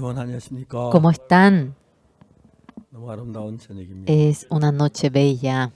여러분 안녕하십니까? ¿Cómo están? 너무 아름다운 저녁입니다. Es una noche bella.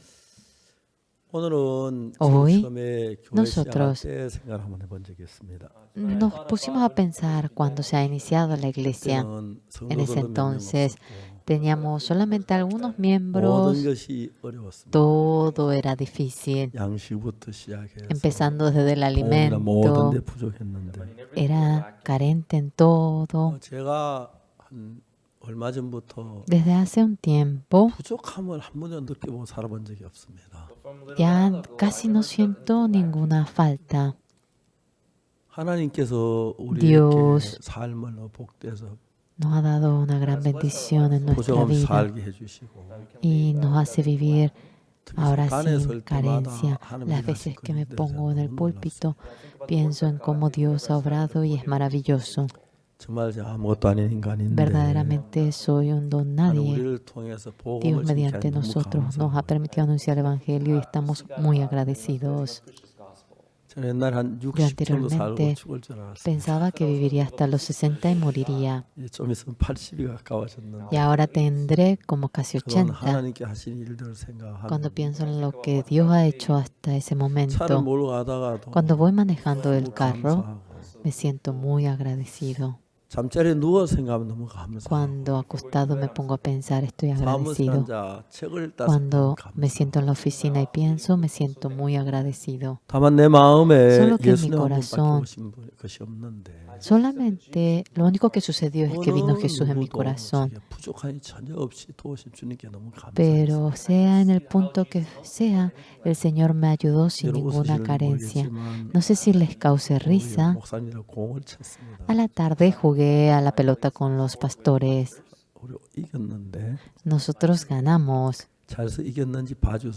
오늘은 제가 Hoy 처음에 교회 시작할 nosotros 때 생각을 한번 해본 적이 있습니다. nos pusimos a pensar cuando se ha iniciado la iglesia. 그때는 En ese 성도들도 몇 명 entonces 없었고 teníamos solamente algunos 모든 miembros, 것이 어려웠습니다. todo era difícil, 양식부터 시작해서 empezando desde el 돈이나 모든 데 alimento, 부족했는데 era carente en todo. 제가 한 얼마 전부터 Desde hace un tiempo 부족함을 한 번도 느껴보고 살아본 적이 없습니다. ya casi no siento ninguna falta. 하나님께서 우리에게 Dios 삶을 복돼서 nos ha dado una gran bendición en nuestra 부족함 vida 살게 해주시고 y nos hace vivir ahora 간에 sin 설 때마다 carencia. 하나님이 Las 하신 veces que me 그런 pongo en el 너무 púlpito, pienso en cómo Dios ha obrado y es maravilloso. 정말 저 아무것도 아닌 인간인데 Verdaderamente soy un don 하나님 nadie. 우리를 통해서 복음을 Dios 전케 mediante 하니 너무 nosotros nos ha 감사합니다. permitido anunciar el Evangelio y estamos muy agradecidos. 저는 옛날 한 Yo 60 정도 살고 anteriormente 죽을 줄 알았어요. pensaba que viviría hasta los 60 y moriría. 이제 좀 있으면 80이 Y 가까워졌는데 ahora tendré como casi 그동안 80. 하나님께 하신 일들을 생각하면 Cuando pienso en lo que Dios ha hecho hasta ese 차를 momento, 몰고 가다가도 cuando voy manejando 너무 el carro, 감사하고 me siento muy agradecido. 잠자리에 누워 생각하면 너무 감사하고 Cuando acostado me pongo a pensar, estoy 사무실 agradecido. 앉아 책을 읽다 Cuando 생각하면 me siento en la oficina y pienso, me siento muy agradecido. 다만 내 마음에 Solo que en mi 예수님 한 분밖에 corazón, 오신 것이 없는데 solamente lo único que sucedió es que vino 어느 Jesús en mi 누구도 corazón. 제게 부족함이 전혀 없이 도우신 주님께 너무 감사해요. Pero sea en el punto que sea, el Señor me ayudó sin 여러분 ninguna 웃으시는지 carencia. 모르겠지만 No sé si les cause 우리 risa. 목사님이랑 공을 쳤습니다. A la tarde jugué a la pelota con los pastores. 우리 이겼는데 Nosotros ganamos. 잘해서 이겼는지 봐준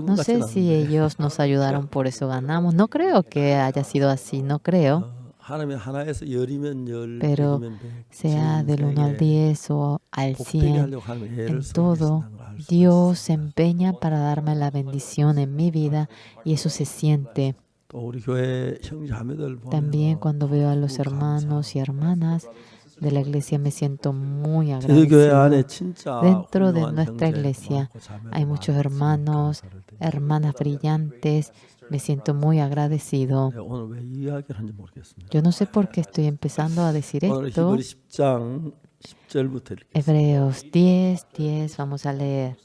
것 No 같지는 sé si 않은데 ellos nos ayudaron, por eso ganamos. No creo que haya sido así, no creo. 하나님의 하나에서 열이면 열, Pero 백이면 백, sea del 1 al 10 o al 복되게 100, 하려고 하나님 애를 en 쓰고 todo, 계신다는 걸 알 수가 Dios se 있습니다. empeña para darme la bendición en mi vida y eso se siente. 또 우리 교회 형제자매들 También 보면 cuando veo a los hermanos y hermanas de la iglesia me siento muy 저희 교회 안에 agradecido. 진짜 Dentro de 훌륭한 nuestra 형제 iglesia 많고 자매가 hay muchos 많으시니 hermanos, 감사를 드립니다. hermanas brillantes. Me siento muy agradecido. 네, 오늘 왜 이 이야기를 하는지 모르겠습니다. Yo no sé por qué estoy empezando a decir 오늘 esto. 히브리 10장 10절부터 읽겠습니다. Hebreos 10:10, vamos a leer.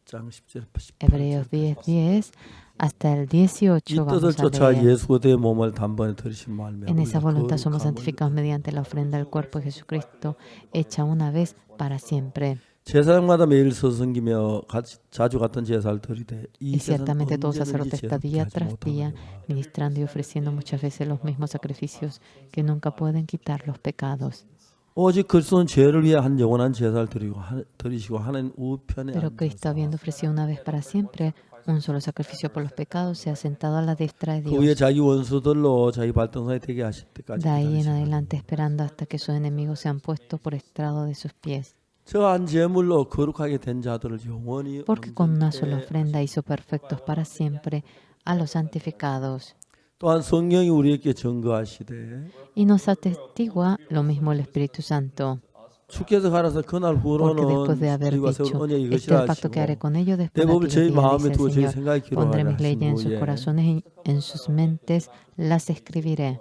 10장 10절 Hebreos 10:10 hasta el 이 18 뜻을 vamos a 쫓아 leer. 예수 그대의 몸을 단번에 들이신 말며 En esa 우리가 voluntad somos 거룩함을 santificados mediante la ofrenda del cuerpo de Jesucristo, hecha una vez para siempre. 제사장마다 매일 서성기며 자주 같은 제사를 드리되 이 Y 제사는 ciertamente todo 언제든지 sacerdote está 제사롭게 día 하지 tras día 못하느니라. ministrando y ofreciendo muchas veces los mismos sacrificios que nunca pueden quitar los pecados. 오직 그리스도는 죄를 위해 한 영원한 제사를 드리시고 하나님 우편에 Pero Cristo, habiendo ofrecido una vez para siempre un solo sacrificio por los pecados, se ha sentado a la diestra de 그 위에 Dios. 자기 원수들로 자기 발등상에 되게 하실 때까지 De ahí en 기다리시고 adelante esperando hasta que sus enemigos sean puestos por estrado de sus pies. 저한 제물로 거룩하게 된 자들을 영원히 Porque con una sola 온전케 ofrenda hizo perfectos para siempre a los santificados. 또한 성령이 우리에게 증거하시되 Y nos atestigua lo mismo el Espíritu Santo. 주께서 가라사 그날 Porque después de 후로는 haber 너희와 세운 dicho, 언약이 este es 이것이라 el pacto que haré 하시고 con ellos 내 después de 법을 aquellos 저희 días, 마음에 dice 두고 el 저희 Señor. 생각에 Pondré 기록하라 mis leyes 하신 en sus 후에 corazones y en sus mentes las escribiré.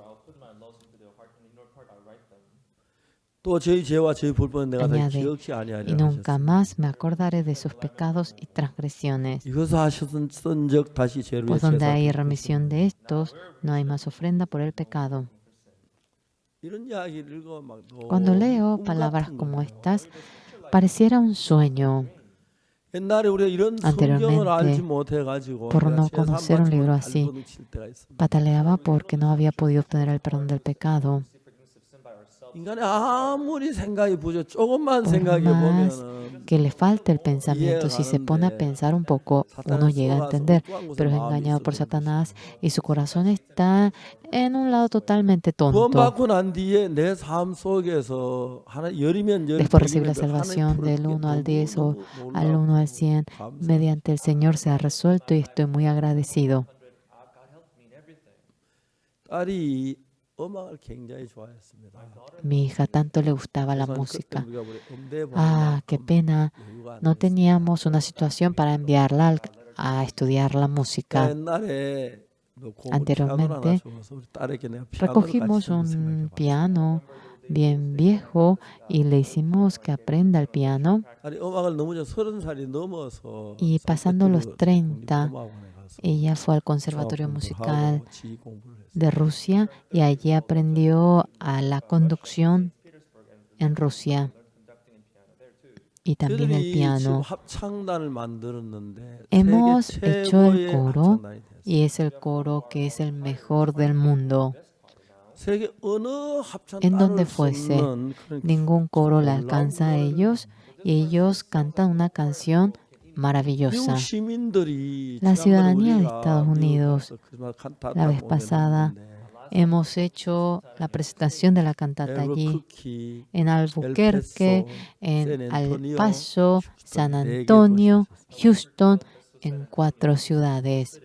또 저희 죄와 저희 불법은 내가 다 Añade, 기억지 y 아니하리라 nunca 하셨습니다. más me acordaré de sus pecados y transgresiones. 이것을 하셨던 적 다시 죄를 위해 Pues donde hay 제사를 remisión de estos, no hay más ofrenda por el pecado. 이런 이야기를 읽어 막 Cuando 너무 leo 꿈 palabras 같은 como 거예요. estas, pareciera un sueño. 옛날에 우리가 이런 성경을 Anteriormente, 알지 못해 가지고 por no conocer un libro así, 때가 있습니다. pataleaba porque no había podido obtener el perdón del pecado. 인간의 아무리 생각이 부족 조금만 Por 생각해 más 보면은 que le falte el pensamiento, si se pone a pensar un poco, uno llega a entender, pero es engañado por Satanás y su corazón está en un lado totalmente tonto. 구원받고 난 뒤에 내 삶 속에서 하나 열이면 열, Después recibe la 백이면 백, salvación 하나님 del 푸른 1 al 10 o 너무 al 1 al 100, 감사. mediante el Señor se ha resuelto y estoy muy agradecido. 딸이 음악을 굉장히 좋아했습니다. Mi hija tanto le gustaba la 우선 그때 música. 우리가 우리 음대 Ah, qué pena. 여유가 안 No 됐어요. teníamos una situación para enviarla a estudiar la música. 옛날에 뭐 고급 피아노를 하나 Anteriormente 줘서 우리 딸에게 내가 피아노를 같이 recogimos 선물 un 생각해봤어요. piano bien viejo y le hicimos que aprenda el piano. 아니 음악을 너무 저 30살이 넘어서 Y pasando los 산페테르부르크 30, 국립음악원에 가서 ella fue al 중학 Conservatorio 공부를 Musical 하고 지휘 공부를 했어요. de Rusia y allí aprendió a la conducción en Rusia y también el 저희들이 지금 piano. 합창단을 만들었는데 Hemos 세계 hecho el 최고의 coro 합창단이 됐어요. y es el coro que es el mejor del mundo. 세계 어느 En donde 합창단을 fuese, 쏟는 그런 ningún coro le 놀라운 alcanza a 노래를 ellos y ellos cantan una canción 미국 maravillosa. 시민들이 La 지난번에 ciudadanía de 우리가 Estados 미국 Unidos, 가서 그 칸타타 la vez 공연을 pasada, 했는데 hemos hecho la presentación de la cantata allí 엘버쿠키, en Albuquerque, en El 샌앤토니오, Paso, San 휴스턴 네 개 Antonio, 도시였어요. Houston, en 4 ciudades.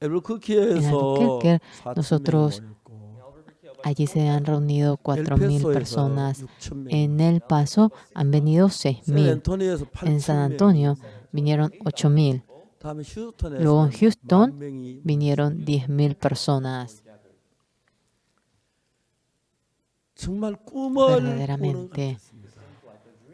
En 엘버쿠키에서 Albuquerque 4,000명이 nosotros 모였고 allí se han reunido 4.000 엘페소에서 personas. 6,000명, En El Paso han venido 6.000. 샌앤토니오에서 En San 8,000명, Antonio vinieron 8.000. 다음에 휴스턴에서 Luego en Houston 10,000명이 vinieron 10.000 personas. 정말 꿈을 꾸는 것 Verdaderamente. 같았습니다.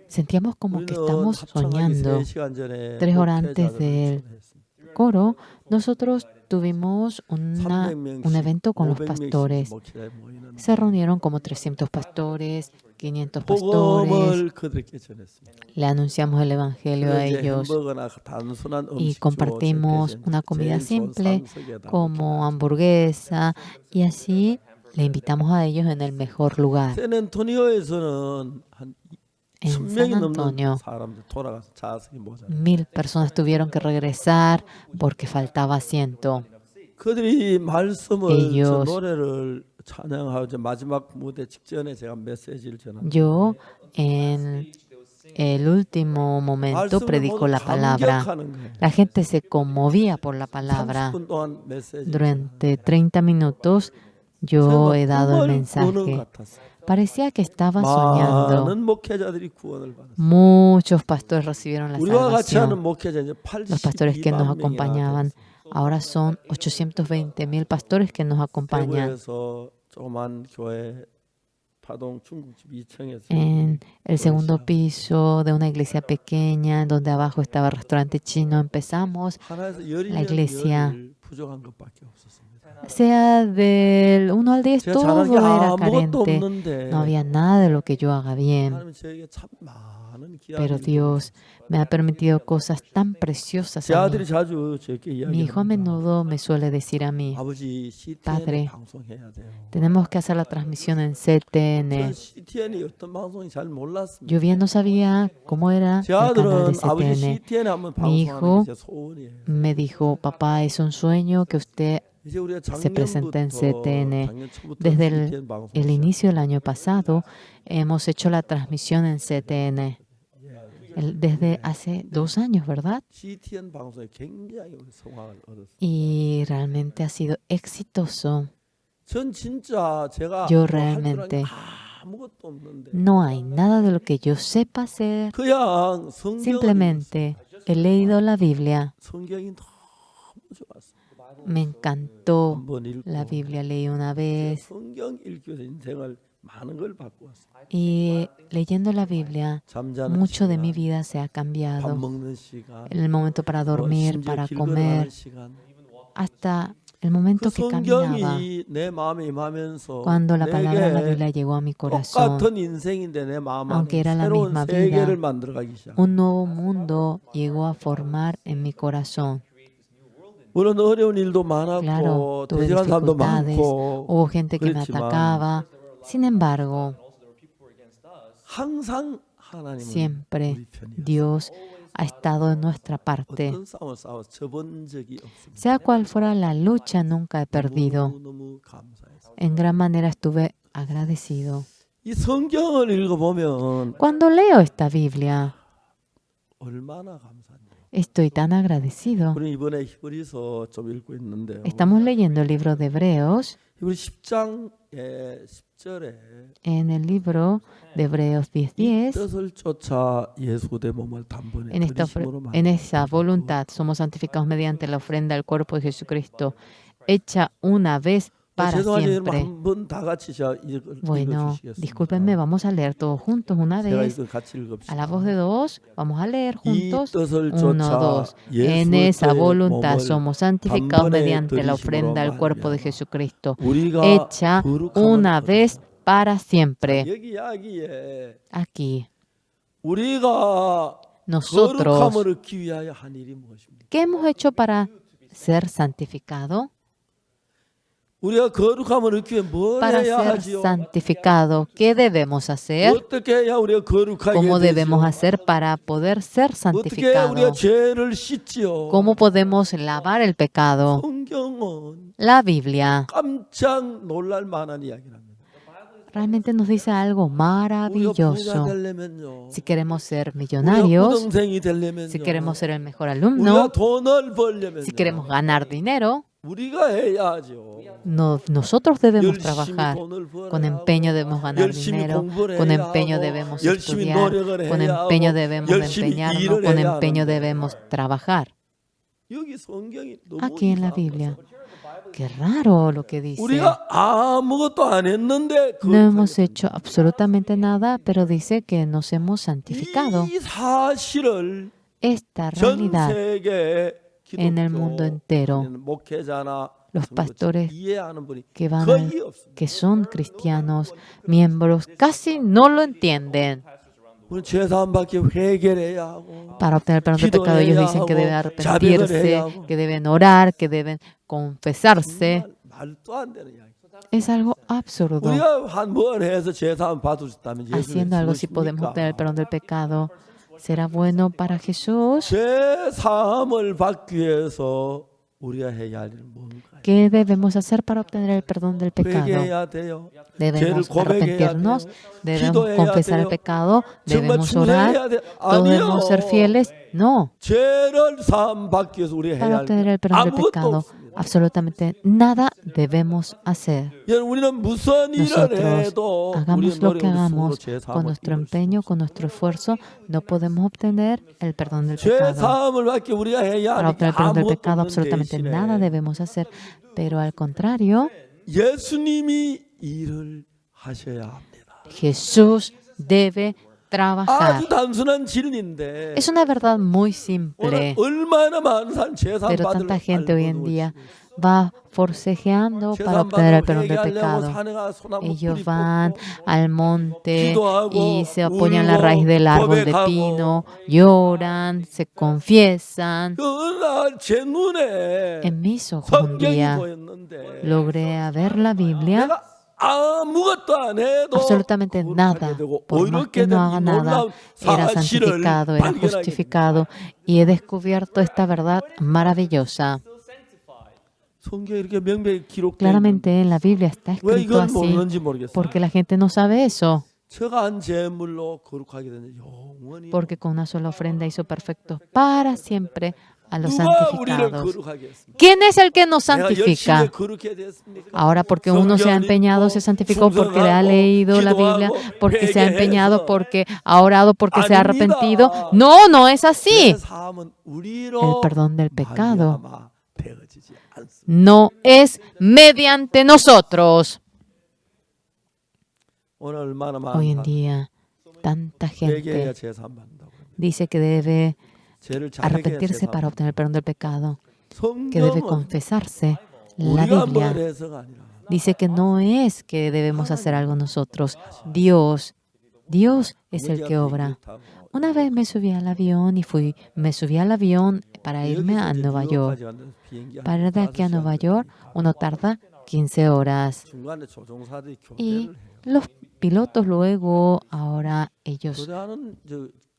Sentíamos como que 우리는 estamos 합창하기 soñando. 3시간 전에 3 horas antes 목회자들을 del 초대했습니다. coro, nosotros tuvimos un 300명씩, evento con los 500명씩 pastores. 목회자에 모이는데 Se reunieron como 300 pastores, 500 pastores. 복음을 그들에게 전했습니다. Le anunciamos el evangelio a 그리고 이제 ellos 햄버거나 단순한 y 음식 compartimos 주고 una comida 제일 좋은 simple 상석에다 como hamburguesa y así le invitamos a ellos en el mejor lugar. 샌앤토니오에서는 한 En 1,000명이 San 넘는 Antonio, 사람들 돌아가서 좌석이 모자라. 1.000 personas tuvieron que regresar porque faltaba asiento. 그들이 말씀을 저 Ellos- 노래를 찬양하고 이제 마지막 무대 직전에 제가 메시지를 전합니다. Yo en el último momento predico la palabra. 감격하는 거예요. La gente se conmovía por la palabra. 30분 동안 메시지. Durante 30 minutos yo he dado el 꾸는 mensaje. 같았어요. Parecía que estaba soñando. 많은 목회자들이 구원을 받았어요. Muchos pastores recibieron la 우리와 같이 하는 salvación. 목회자 이제 Los pastores que nos 82만 명이나 acompañaban. Ahora son 820.000 pastores que nos acompañan. 대구에서 조그만 교회 파동 중국집 2층에서 En el segundo piso de una iglesia pequeña, donde abajo estaba el restaurante chino, empezamos. 하나에서 La iglesia. 10명 부족한 것밖에 없었습니다. Sea del 1 al 10, 제가 todo 잘하는 게 era 아무것도 carente. 없는데 No había nada de lo que yo haga bien. 하나님 저에게 참 많은 Pero 기회를 Dios me ha permitido cosas tan preciosas 제 a 아들이 mí. 자주 저에게 Mi hijo a 이야기합니다. menudo me suele decir a mí, 아버지 CTN Padre, 방송해야 돼요. tenemos que hacer la transmisión en 전 CTN. CTN이 어떤 방송인지 잘 몰랐습니다. Yo bien no sabía cómo era 제 el canal de 아들은 아버지 CTN. CTN 한번 Mi 방송하는 hijo 게 제 소원이에요. Me dijo, papá, es un sueño que usted 이제 우리가 se presenta en 작년부터 CTN. 작년 초부터 Desde CTN 방송 el inicio del año pasado hemos hecho la transmisión en CTN. Desde hace 2 años, ¿verdad? CTN 방송에 굉장히 우리 성황을 얻었어요. Y realmente ha sido exitoso. 전 진짜 제가 Yo 뭐 할 줄 아는 realmente 게 아무것도 없는데 no hay nada de lo que yo sepa hacer. 그냥 성경을 Simplemente he leído la Biblia. 성경이 너무 좋았어요. Me encantó 한번 읽고 la Biblia. Leí una vez 성경 읽기에서 인생을 많은 걸 바꾸었어요. y leyendo la Biblia, 잠자는 mucho de 시간, mi vida se ha 밥 cambiado. 먹는 시간, El momento para 뭐 dormir, 심지어 para 길 comer, 걸어가는 시간. hasta el 그 momento que caminaba. 성경이 내 마음에 임하면서 Cuando la palabra de la 내게 Biblia llegó a mi corazón, 똑같은 인생인데 내 마음 aunque 안에 era la 새로운 misma 세계를 vida, 만들어가기 시작. un nuevo mundo llegó a formar en mi corazón. 물론 어려운 일도 Claro, 많았고 tuve 대적한 사람도 dificultades, 많고 hubo gente que me 그렇지만 atacaba. Sin embargo, 항상 하나님은 siempre 우리 편이었어요. Dios ha estado en nuestra parte. 어떤 싸움을 싸워 져본 적이 없습니다. Sea cual fuera la lucha, nunca he perdido. 너무 감사해서 En gran manera estuve agradecido. 이 성경을 읽어보면 Cuando leo esta Biblia, 얼마나 감사한지. estoy tan agradecido. 우리 이번에 히브리서 좀 읽고 있는데요. Estamos leyendo el libro de Hebreos. 우리 10장 10절에 En el libro de Hebreos 이 10:10, 뜻을 쫓아 예수 내 몸을 단번에 en 들이심으로 en 만든 esa voluntad somos santificados mediante la ofrenda al cuerpo de Jesucristo, hecha una vez para 죄송하지만 siempre. 한번 다 같이 Bueno, 읽어주시겠습니다. discúlpenme, vamos a leer todos juntos una 제가 vez. 이거 같이 A la voz de 읽읍시다. dos, vamos a leer 이 juntos. 뜻을 1, 쫓아 2. En 예수 esa 그리스도의 voluntad 몸을 somos santificados 단번에 mediante la 들이심으로 ofrenda al cuerpo de 말미암아 Jesucristo, 우리가 hecha 거룩함을 una 얻으리라. vez para siempre. 여기 이야기에 Aquí, 우리가 nosotros, 거룩함을 얻기 위하여 한 일이 무엇입니까? ¿qué hemos hecho para ser santificado? 우리가 거룩함을 얻기 위해 뭘 Para 해야 ser 하지요? santificado, ¿qué debemos hacer? 어떻게 해야 우리가 거룩하게 ¿Cómo 되지요? debemos hacer para poder ser 어떻게 해야 우리가 santificado? 죄를 씻지요? ¿Cómo podemos lavar el pecado? 성경은 La Biblia 깜짝 놀랄 만한 이야기랍니다. realmente nos dice algo 우리가 부자 maravilloso. 되려면요. Si queremos ser 우리가 millonarios, 우등생이 되려면요. si queremos ser el mejor 우리가 alumno, 돈을 벌려면요. si queremos ganar dinero, 우리가 해야죠. nosotros debemos 열심히 trabajar. 돈을 벌어야 Con 하고, empeño debemos ganar 열심히 dinero, 공부를 con 해야 empeño 하고, debemos 열심히 estudiar, 노력을 con 해야 empeño 하고, debemos de 열심히 empeñarnos, 일을 con 해야 empeño 하는데 debemos trabajar. 여기 성경이 너무 Aquí en la 이상한 Biblia, 거죠. qué raro lo que dice. 우리가 아무것도 안 했는데 No hemos 거룩하게 hecho absolutamente nada, pero dice que nos hemos santificado. 이 사실을 Esta 전 realidad 세계 en el mundo entero, 목회자나 los pastores 이해하는 분이 que van 거의 없습니다. que son cristianos, miembros, casi no lo entienden. 우리 죄사함 받기 회개를 해야 하고 Para obtener el perdón del pecado, ellos dicen que deben arrepentirse, que deben orar, que deben confesarse. 정말 말도 안 되는 이야기. Es algo absurdo. 우리가 한 번 해서 죄사함 받을 수 있다면 예수님 Haciendo algo, si podemos obtener el 죽으십니까? perdón del pecado, ¿será bueno para Jesús? 죄사함을 받기 위해서 우리가 해야 할 일은 뭔가요? ¿Qué debemos hacer para obtener el perdón del pecado? 회개해야 돼요. Debemos 죄를 고백해야 arrepentirnos, 돼요. debemos 기도해야 confesar el 돼요. pecado, 정말 debemos orar, 충성해야 돼요. todos debemos ser 아니요. fieles. No, 죄를 사함 받기 위해서 우리가 para 해야 할 obtener el 일 perdón del 아무것도 pecado, 없습니다. absolutamente nada debemos hacer. 여러분, 우리는 무슨 일을 Nosotros 해도 우리의 hagamos lo 노력, que 우리 hagamos 손으로 con 죄사함을 nuestro 이룰 수 empeño, con nuestro esfuerzo, no podemos obtener el perdón del pecado. 죄사함을 받기 우리가 해야 Para 할 obtener el perdón del 아무것도 pecado, 없는 absolutamente 대신에 nada debemos hacer. Pero al contrario, 예수님이 일을 하셔야 합니다. Jesús debe trabajar. 아주 단순한 진리인데 Es una verdad muy 오늘 simple, 얼마나 많은 사람 죄사함 pero 받을 tanta gente hoy en 알고도 día va forcejeando para 죄사함 obtener el 받으러 perdón del 회개하려고 pecado. 산에 가서 소나무 Ellos 뿌리 van 뽑고 al monte 기도하고 y se apoyan en la 울고 raíz del árbol de 고백하고 pino, lloran, se confiesan. 그날 제 눈에 En mis ojos un 성경이 día 보였는데 logré ver la Biblia, 내가 아무것도 안 해도 absolutamente 거룩하게 nada, 되고 por más 이렇게 que no 된 haga 이 nada, 놀라운 era 사실을 santificado, era 발견하게 됩니다. justificado y he descubierto esta verdad maravillosa. 성경에 이렇게 명백히 기록되어 Claramente en la Biblia está 왜 escrito 이걸 así 모르는지 모르겠어요. porque la gente no sabe eso, 저간 제물로 거룩하게 되는 영원히 porque con una sola ofrenda hizo perfectos para siempre a los 누가 우리를 santificados. 거룩하게 했습니까? ¿Quién es el que nos 내가 santifica? 열심히 거룩해야 됐습니까? Ahora porque uno se ha empeñado, se santificó porque le ha leído la Biblia, porque se ha empeñado, porque ha orado, porque se ha arrepentido. No, no es así. 사함은 우리로 El perdón del pecado 말미암아 되어지지 않습니다. no es mediante nosotros. 오늘 얼마나 Hoy 많은 en día, tanta 회개해야 gente 제사함 받는다고 합니다. dice que debe 죄를 잘해야 arrepentirse 제사함 para obtener el perdón del pecado, que debe 성경은 confesarse. La 우리가 Biblia 뭘 해서가 아니라 dice que no es que debemos hacer algo nosotros. Dios es el que obra. Una vez me subí al avión me subí al avión para irme a Nueva York. Para ir de aquí a Nueva York, uno tarda 15 horas. 중간에 조종사들이 Y 교대를 해요. los pilotos luego, ahora ellos, 교대하는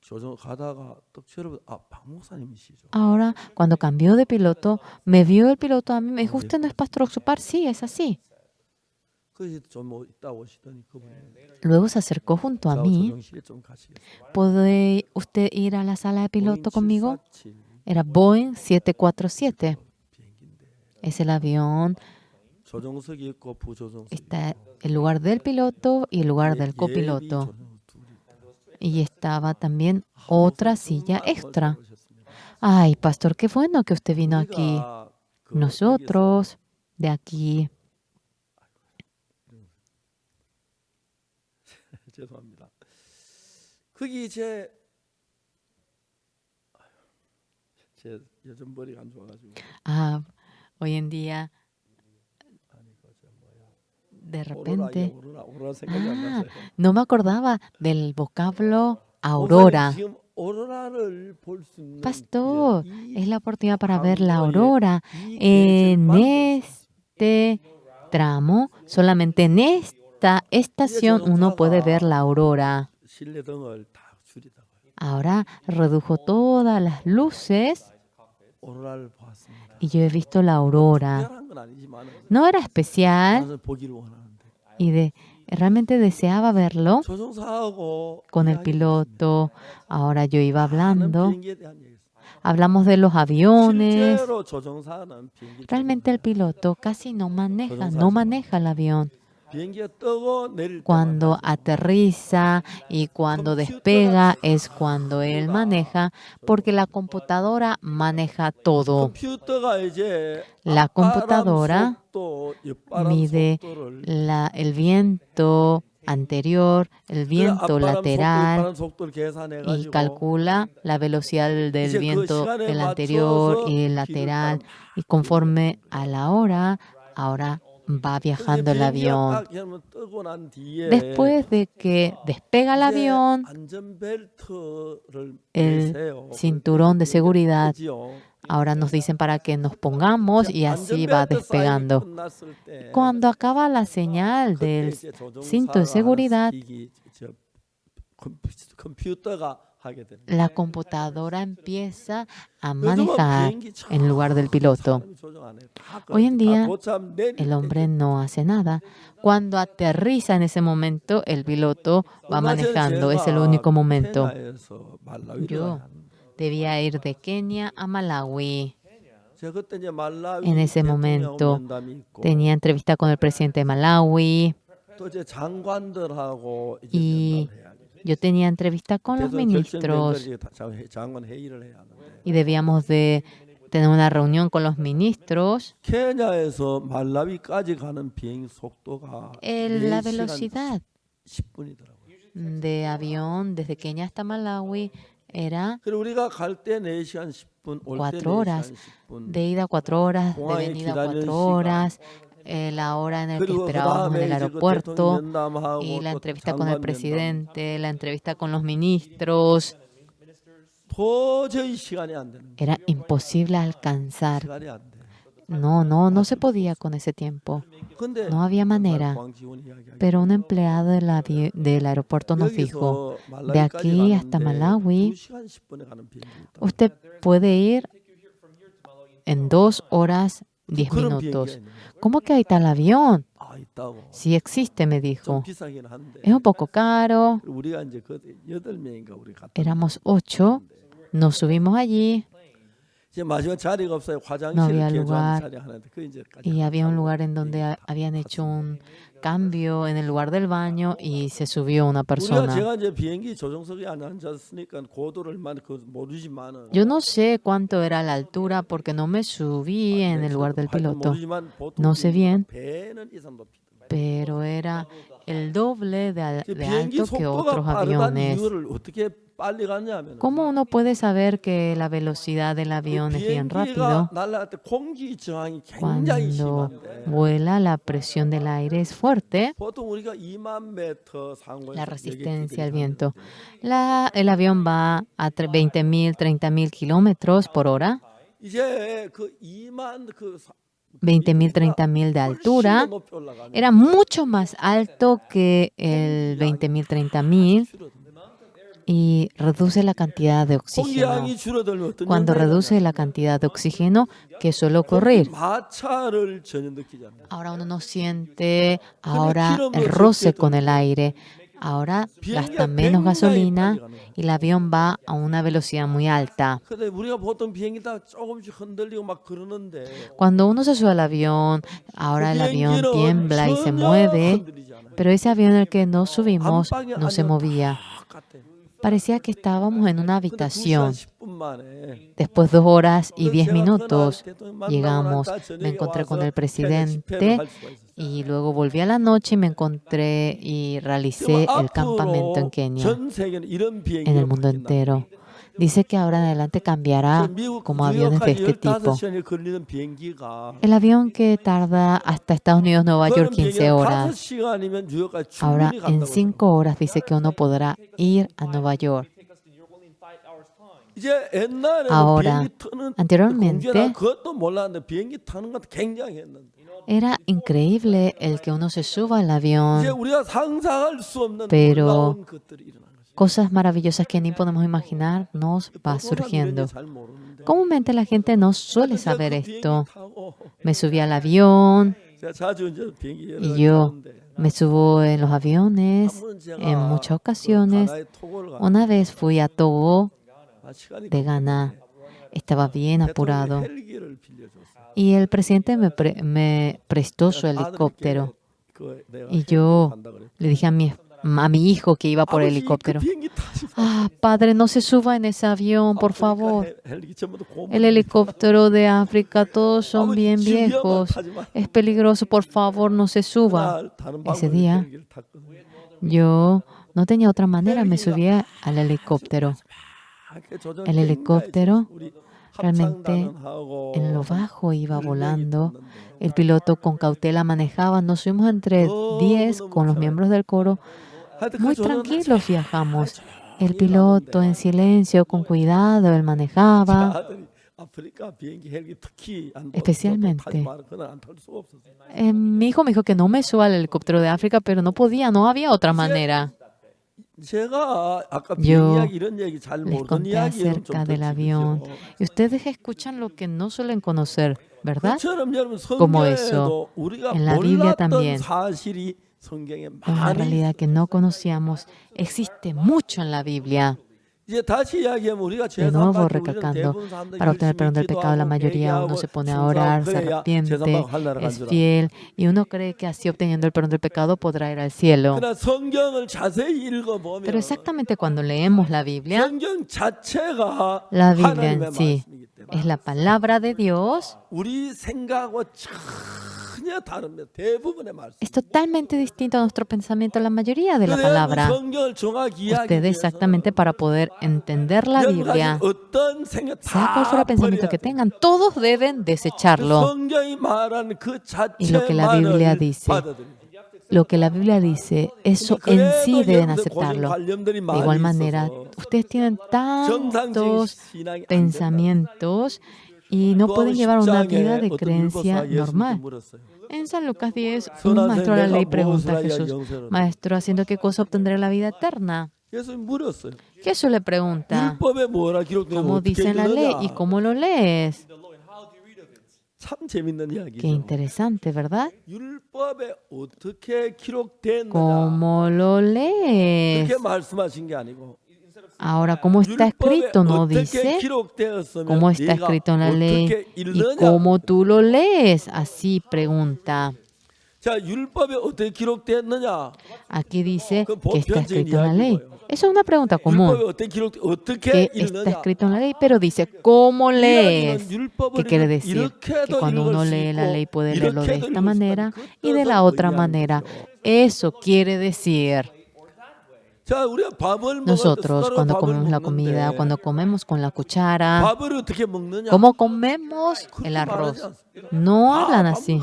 조종 가다가 떡처럼 박 목사님이시죠. ahora cuando cambió de piloto, me vio el piloto a mí, me dijo, ¿usted no es pastor Oxupar? Sí, es así. 그래서 좀뭐 있다 오시더니 그분이 Luego se acercó junto a 저 mí. 조종실에 좀 가시겠어요. ¿Puede usted ir a la sala de piloto conmigo? 747 Era Boeing 747. 비행기인데 Es el avión 조종석이 있고 부조종석이 Está el lugar del piloto y el lugar del copiloto. Y estaba también otra silla extra. Ay, pastor, qué bueno que usted vino aquí. Nosotros, de aquí, 죄송합니다. 거기 제 요즘 머리가 안 좋아가지고 ah, hoy en día, de repente, 오로라 생각이 안 ah, 나서요. no me acordaba del vocablo aurora. 지금 오로라를 볼 수 있는 Pastor, 기회, es la oportunidad para ver la 항로에 aurora 이 en 계절만 este tramo. Solamente en esta estación uno puede ver la aurora. 실내 등을 다 줄이다가 Ahora redujo todas las luces 오로라를 보았습니다. y yo he visto la aurora. 특별한 건 아니지만 No era especial 나는 보기를 원하는데 y realmente deseaba verlo 조종사하고 con el piloto. Ahora yo iba hablando. 비행기에 대한 얘기. Hablamos de los aviones. 실제로 조종사는 비행기 Realmente el piloto casi no maneja el avión. 비행기가 뜨고 내릴 Cuando 때마다 aterriza y cuando despega es cuando él maneja, porque la computadora maneja todo. 컴퓨터가 이제 La 앞바람 computadora 속도, 옆바람 mide 속도를 el viento anterior, el viento 앞바람 속도, lateral 옆바람 속도를 계산해 y 가지고 calcula la velocidad del 이제 그 viento, 시간에 el anterior 맞춰서 y el 길을 lateral. 따라 Y conforme a la hora, ahora va viajando el avión. 딱 그러면 뜨고 난 뒤에 Después de que despega el 이제 avión, 안전벨트를 el 매세요. cinturón de seguridad. 그지요? Ahora nos dicen para que nos pongamos y así va 안전벨트 사인이 despegando. 끝났을 때 Cuando acaba la señal 그때 del 이제 조종사가 cinto de seguridad, 하는 기기, 컴퓨터가 하게 됩니다. la computadora empieza a 요즘은 manejar 비행기 참 en lugar del piloto. 사람이 조종 안 해요. 다 Hoy en 다 día, 고참 내릴 el 때 hombre no hace nada. Cuando aterriza en ese momento, el piloto va 얼마 전에 manejando. Es el 제가 único momento. 케냐에서 말라위를 Yo 가야 하는데 debía ir de Kenia a Malawi. 제가 그때 이제 말라위 En ese 대통령 momento 면담이 있고 tenía entrevista con el presidente de Malawi 또 이제 장관들하고 이제 y 면담을 해야 돼. yo tenía entrevista con los 그래서 ministros 결정된 장관 회의를 해야 하는데 y debíamos de tener una reunión con los ministros. 케냐에서 말라위까지 가는 비행 속도가 La 4시간 velocidad 10분이더라고요. de avión desde Kenia hasta Malawi era 그리고 우리가 갈 때 4시간 10분, 올 때 4 horas. 4시간 10분. De ida 4 horas, de 공항에 venida 기다리는 4 horas, la hora en la que 그리고 esperábamos en 그다음에 el 이제 그 aeropuerto 대통령 면담하고 y la 또 entrevista con el 장관 면담. presidente, la entrevista con los ministros. 도저히 시간이 안 되는 거예요. Era imposible alcanzar. 시간이 안 돼. No se podía con ese tiempo. 근데 No había manera. 광지원 이야기하기 Pero un empleado del aeropuerto nos dijo, 여기서 de aquí 말라위까지 hasta 가는데 Malawi, 2시간 10분에 가는 비행기 있다. usted puede ir en 2 horas 10 그런 minutos. 비행기가 있는 거예요. ¿Cómo que ahí está el avión? 아, 있다고. Sí existe, me 좀 dijo. 비싸긴 한데. Es un poco caro. 우리가 이제 그 8명인가 우리 갔다. Éramos 8. Nos subimos allí 이제 마지막 자리가 없어요. 화장실 No había 개조하는 lugar. 자리 하는데 그 이제 y había un lugar en donde habían hecho un cambio en el lugar del baño y se subió una 우리가 persona. 제가 이제 비행기 조종석에 앉았으니까 고도를 얼마나 그 모르지만은 Yo no sé cuánto era la altura porque no me subí en el lugar del piloto, 모르지만 보통 No sé bien. 배는 이상 높이. pero era el doble de 비행기 alto que 속도가 otros 빠르다는 aviones. 이유를 어떻게 빨리 갔냐면 ¿Cómo uno puede saber que la velocidad del avión es bien rápido? 비행기가 날아갈 때 공기 저항이 굉장히 Cuando 심한데 vuela, la presión del aire es fuerte, 보통 우리가 2만 미터 상공에서 la resistencia al viento. El avión va a 20.000, 30.000 kilómetros por hora, 이제 그 2만 그 20.000, 30.000 de altura. 높이 올라가면 Era mucho más alto que el 20.000, 30.000 y reduce la cantidad de oxígeno. 공기량이 줄어들면 어떤 Cuando 영향이 reduce la cantidad de oxígeno, ¿qué suele ocurrir? 마찰을 전혀 느끼지 않아요. Ahora uno no siente ahora el roce con el aire. Ahora gasta menos gasolina y el avión va a una velocidad muy alta. 근데 우리가 보통 비행기 다 조금씩 흔들리고 막 그러는데 Cuando uno se sube al avión, ahora el avión 비행기는 tiembla y se 전혀 mueve, 흔들리지 않아요. pero ese avión en el que nos subimos 안방에 no se 앉으면 movía. 똑같아요. Parecía que estábamos en una 근데 2시간 habitación. 10분 만에 Después de 2 horas y 그래서 10 제가 minutos 그날 대통령 만나고 llegamos, 나니까 me 저녁에 encontré con 와서 el 새벽 집회를 presidente 할 수가 있었어요. y luego volví a la noche y me encontré y 지금 realicé el campamento en 앞으로 Kenia, 전 세계는 이런 en el 비행기로 mundo 바뀐다. entero. Dice que ahora en adelante cambiará 미국 como aviones de 뉴욕까지 este tipo. 15시간이 걸리는 비행기가 El avión que tarda hasta Estados Unidos, Nueva York, 그런 15 비행기는 horas. 5시간이면 뉴욕까지 Ahora 충분히 en 간다고 5 horas dice que uno podrá ir a Nueva York. 이제 옛날에는 Ahora, 비행기 타는 anteriormente, 공주나 그것도 몰랐는데 비행기 타는 것도 굉장히 했는데 era increíble el que uno se suba al 이제 avión, 우리가 상상할 수 없는 pero 놀라운 것들이 일어난 거죠. cosas maravillosas que ni podemos imaginar nos va 보통은 이런 surgiendo. 잘 모르는데 Comúnmente la gente no suele 이제 saber 그 비행기 esto. 타고 Me subí al avión 제가 자주 이제 비행기 여러 y 가지 yo 타는데 me subo en los aviones 한 번은 en 제가 muchas 그 ocasiones. 가나의 토고를 Una vez fui a Togo 시간이 de Ghana. Estaba bien 대통령이 apurado 헬기를 빌려줬어요. y el presidente me prestó su helicóptero. Y yo le dije a mi hijo que iba por helicóptero: ah, padre, no se suba en ese avión, por favor. El helicóptero de África, todos son bien viejos. Es peligroso, por favor, no se suba. Ese día yo no tenía otra manera, me subía al helicóptero. El helicóptero realmente en lo bajo iba volando. El piloto con cautela manejaba. Nos fuimos entre 10 con los miembros del coro. Muy tranquilos viajamos. El piloto en silencio, con cuidado, él manejaba. Especialmente, mi hijo me dijo que no me suba al helicóptero de África, pero no podía, no había otra manera. Yo les conté acerca del avión y ustedes escuchan lo que no suelen conocer, ¿verdad? Como eso, en la Biblia también, una realidad que no conocíamos, existe mucho en la Biblia. De nuevo, recalcando, para obtener perdón del pecado, la mayoría uno se pone a orar, se arrepiente, es fiel, y uno cree que así obteniendo el perdón del pecado podrá ir al cielo. Pero exactamente cuando leemos la Biblia en sí es la palabra de Dios. Es totalmente distinto a nuestro pensamiento, la mayoría de la palabra. Ustedes exactamente para poder entender la Biblia, sea cual fuera el pensamiento que tengan, todos deben desecharlo. Y lo que la Biblia dice, eso en sí deben aceptarlo. De igual manera, ustedes tienen tantos pensamientos y no pueden llevar una vida de creencia normal. En San Lucas 10, un maestro de la ley pregunta a Jesús: Maestro, ¿haciendo qué cosa obtendré la vida eterna? Jesús le pregunta: ¿Cómo dice la ley y cómo lo lees? Qué interesante, ¿verdad? ¿Cómo lo lees? Ahora, ¿cómo está escrito? No dice cómo está escrito en la ley y cómo tú lo lees. Así pregunta. Aquí dice que está escrito en la ley. Eso es una pregunta común. ¿Qué está escrito en la ley? Pero dice, ¿cómo lees? ¿Qué quiere decir? Que cuando uno lee la ley puede leerlo de esta manera y de la otra manera. Eso quiere decir. Nosotros, cuando comemos la comida, cuando comemos con la cuchara, ¿cómo comemos el arroz? No hablan así,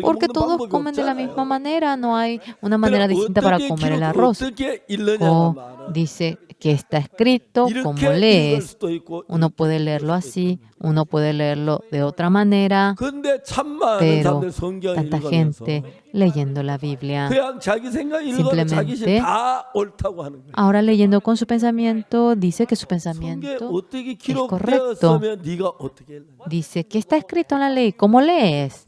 porque todos comen de la misma manera, no hay una manera distinta para comer el arroz. O dice que está escrito, ¿cómo lees? Uno puede leerlo así, uno puede leerlo de otra manera, pero tanta gente leyendo la Biblia, simplemente ahora leyendo con su pensamiento, dice que su pensamiento es correcto. Dice que está escrito en la ley. ¿Cómo lees?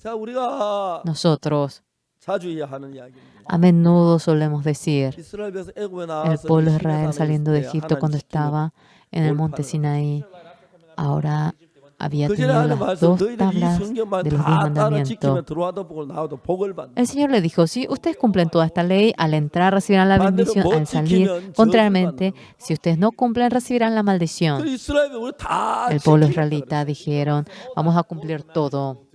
Nosotros, 자주 하는 이야기입니다. A menudo solemos decir, 이스라엘 백성 애굽에 el 나와서 pueblo de 그 Israel 시내산에 saliendo de 있을 때 Egipto cuando 하나님 estaba en el monte 돌판을 Sinaí, ahora había 그 전에 tenido 하는 las 말씀 dos 너희들 이 tablas 성경만 de los 10 다 따라 지키면 mandamientos. 들어와도 복을 나와도 복을 받는다. El Señor le dijo, si ustedes cumplen toda esta ley, al entrar recibirán la 반대로 bendición, 못 al salir, 지키면 저주를 contrariamente, 받는다. si ustedes no cumplen, recibirán la 그 maldición. 이스라엘 백성 우리 다 El pueblo 지키겠다 israelita 그랬어요. dijeron, vamos a cumplir todo.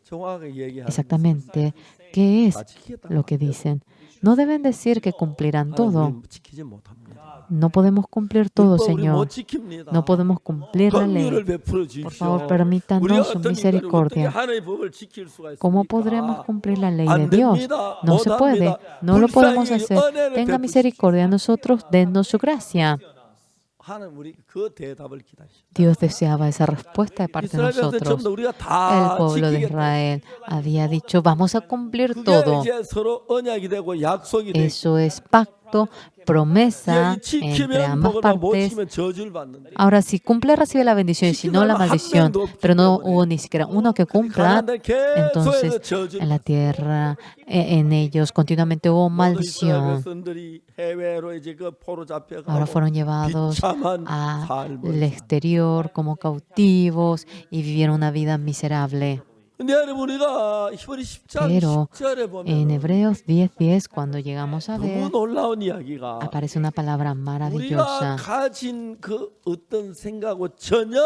정확하게 얘기하는 Exactamente, ¿qué es 다 지키겠다. lo que dicen? No deben decir que cumplirán todo. 하나님 지키지 못합니다. No podemos cumplir todo, 율법 우리 못 Señor. 지킵니다. No podemos cumplir la ley. 긍휼을 베풀어 Por 주십시오. favor, 우리가 permítanos su 어떤 인간이 어떻게 misericordia. 하나님의 법을 지킬 수가 ¿Cómo 있습니까? podremos cumplir la ley de 안 Dios? 됩니다. No se puede. 못합니다. No lo podemos 불쌍히 hacer. 은혜를 Tenga 베푸십시오. misericordia de nosotros, denos su gracia. 하나님 우리 그 대답을 기다리십니다. Dios deseaba esa respuesta de parte de 이스라엘 백성 nosotros. 전부 우리가 El 다 pueblo de 지키겠다. Israel había dicho, vamos a cumplir 그게 todo. 이제 서로 언약이 되고 약속이 되고 Eso es pacto, promesa entre 지키면 ambas 복을 받고 못 partes. 지키면 저주를 받는데. Ahora, si cumple, recibe la bendición, y si no, la maldición. Pero no hubo ni siquiera uno que cumpla. 가나안에 계속해서 Entonces, 저주를 en la tierra, en ellos, continuamente hubo 모든 이스라엘 maldición. 백성들이 해외로 이제 그 포로 잡혀가고 Ahora fueron llevados 비참한 al 삶을. exterior como cautivos y vivieron una vida miserable. 근데 여러분 우리가 히브리 10장 Pero 10절에 en 보면 Hebreos 10:10, cuando llegamos a 너무 ver, 놀라운 이야기가 aparece una palabra 우리가 maravillosa. 가진 그 어떤 생각하고 전혀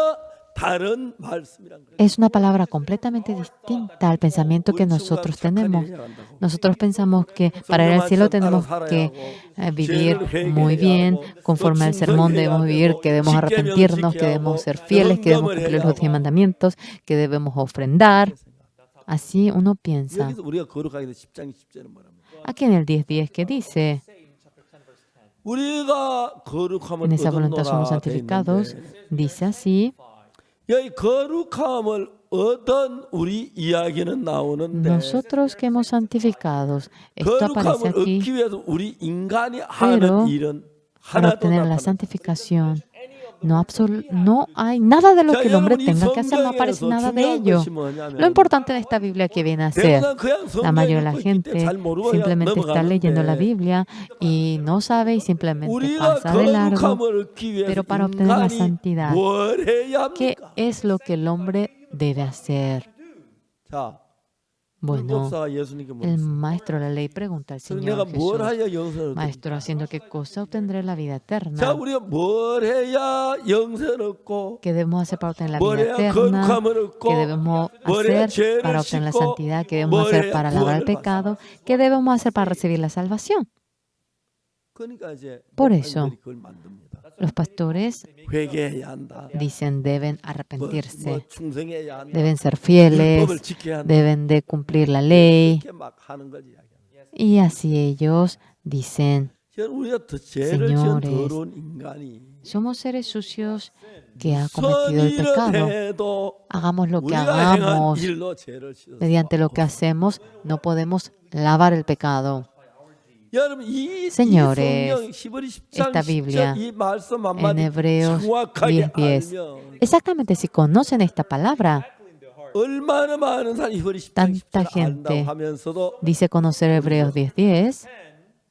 다른 말씀이란 거예요. Es una palabra completamente distinta al pensamiento que 우리 nosotros 친구가 착한 tenemos. 일을 해야 한다고. Nosotros pensamos que para ir al cielo tenemos que vivir muy bien, conforme al sermón debemos vivir, que debemos arrepentirnos, que debemos ser fieles, que debemos cumplir los 10 mandamientos, que debemos ofrendar. Así uno piensa. 여기서 우리가 거룩하게 된 10장 10절은 뭐랍니까? Aquí en el 10:10 que dice, 우리가 거룩함을 en esa voluntad somos 얻었노라 돼 santificados, 있는데 dice así, 여기 거룩함을 얻은 우리 이야기는 나오는데 nosotros que hemos santificados, esto aparece 거룩함을 aquí 얻기 위해서 우리 인간이 pero 하는 일은 para 하나도 obtener la 나타나지 santificación. No hay nada de lo que el hombre tenga que hacer, no aparece nada de ello. Lo importante de esta Biblia que viene a ser, la mayoría de la gente simplemente está leyendo la Biblia y no sabe y simplemente 우리가 pasa de largo. 거룩함을 얻기 위해서 Pero para obtener la 인간이 santidad, 뭘 해야 ¿qué 합니까? es lo que el hombre debe hacer? 자, Bueno, 율법사가 예수님께 el 물었어요. maestro de la ley pregunta al 그럼 내가 Señor 뭘 Jesús, 해야 영생을 얻을까? Maestro, ¿haciendo qué cosa obtendré la vida 자, eterna? 우리가 뭘 해야 영생을 얻고 ¿Qué debemos hacer para obtener la 뭘 vida 해야 eterna? 거룩함을 얻고 ¿Qué debemos 뭘 해야 hacer 죄를 para obtener la 씻고 santidad? ¿Qué debemos 뭘 hacer 해야 para lavar el 구원을 받습니까? pecado? ¿Qué debemos hacer para recibir la salvación? 그러니까 이제 Por eso, 목사님들이 그걸 만듭니다. los pastores 회개해야 한다. dicen deben 뭐 arrepentirse, 충성해야 한다. deben ser 율법을 fieles, 지켜야 한다. deben de cumplir la ley. 이렇게 막 하는 걸 이야기합니다. Y así ellos dicen, 우리가 더 죄를 지은 Señores, 더러운 인간이 somos seres sucios que ha cometido el 선일을 pecado. 해도 Hagamos lo que 우리가 행한 hagamos, 일로 죄를 씻어서 mediante lo que hacemos, no podemos lavar el pecado. 여러분 이 Señores, 성경 히브리 10장 esta Biblia 10절 이 말씀 En 한마디 Hebreos 정확하게 10:10. 알면 Exactamente, si conocen esta palabra, 얼마나 많은 사람이 히브리 10장 Tanta 10절 gente 안다고 하면서도 dice conocer Hebreos 10:10,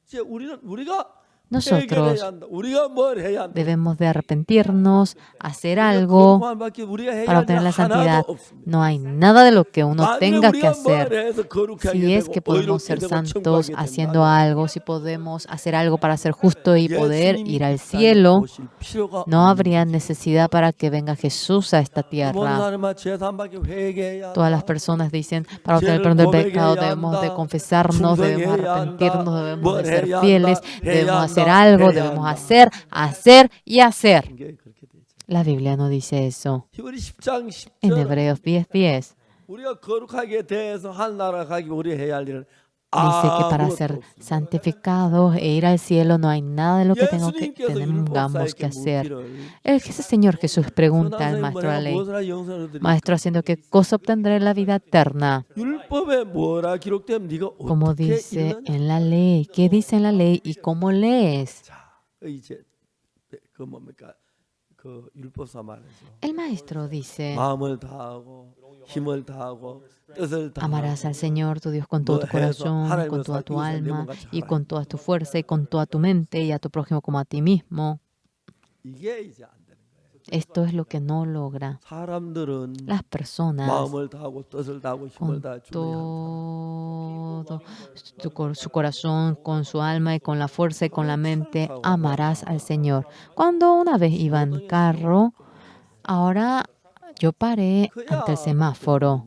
이제 우리가 nosotros 해결해야 한다. 우리가 뭘 해야 한다. debemos de arrepentirnos, hacer algo 거룩함밖에 우리가 해야 para 할 일 obtener la 하나도 santidad. 없습니다. No hay nada de lo que uno 만약에 tenga que 우리가 뭘 hacer. 해서 거룩하게 Si es 되고 que podemos 의롭게 ser 되고 santos 천국하게 haciendo 된다면 algo, si podemos hacer algo para ser justo y poder 예수님이 ir al 이 땅에 cielo, 오실 필요가 no 없는 habría necesidad para que venga Jesús a esta 모든 tierra. 사람은 죄사함밖에 회개해야 Todas las 한다. personas dicen, para obtener el perdón del pecado debemos de confesarnos, debemos arrepentirnos, debemos de ser fieles, debemos hacer algo, debemos hacer y hacer. 이게 그렇게 되죠. La Biblia no dice eso. 히브리 10장 En 10절 Hebreos 10:10 우리가 거룩하게 대해서 하나나라 가기 우리 해야 할 일은 dice que para 아무것도 ser 없습니다. santificados e ir al cielo no hay nada de lo que 예수님께서 tengamos que 율법사에게 hacer. 묻기를 Ese Señor Jesús pregunta al 선하사님 maestro de la 뭐라 ley, 무엇을 영생을 얻으리 Maestro, ¿haciendo qué cosa obtendré la vida eterna? 율법에 뭐라 기록되면 네가 Como 어떻게 dice 읽느냐? en la ley, ¿qué dice en la ley y cómo lees? 자, 이제 그 뭡니까? 그 율법사 말에서 El maestro dice, 마음을 다하고 힘을 다하고 뜻을 amarás al 다하고 Señor tu Dios con todo tu corazón, con toda tu alma y con toda tu fuerza y con toda tu mente y a tu prójimo como a ti mismo. 이게 이제 안 되는 거예요. Esto es lo que no logra. 사람들은 Las personas 마음을 다하고 뜻을 다하고 힘을 con 다해 주님의 todo su corazón, con su alma y con la fuerza y con la mente, amarás al Señor. Cuando una vez iba en carro, ahora yo paré ante el semáforo.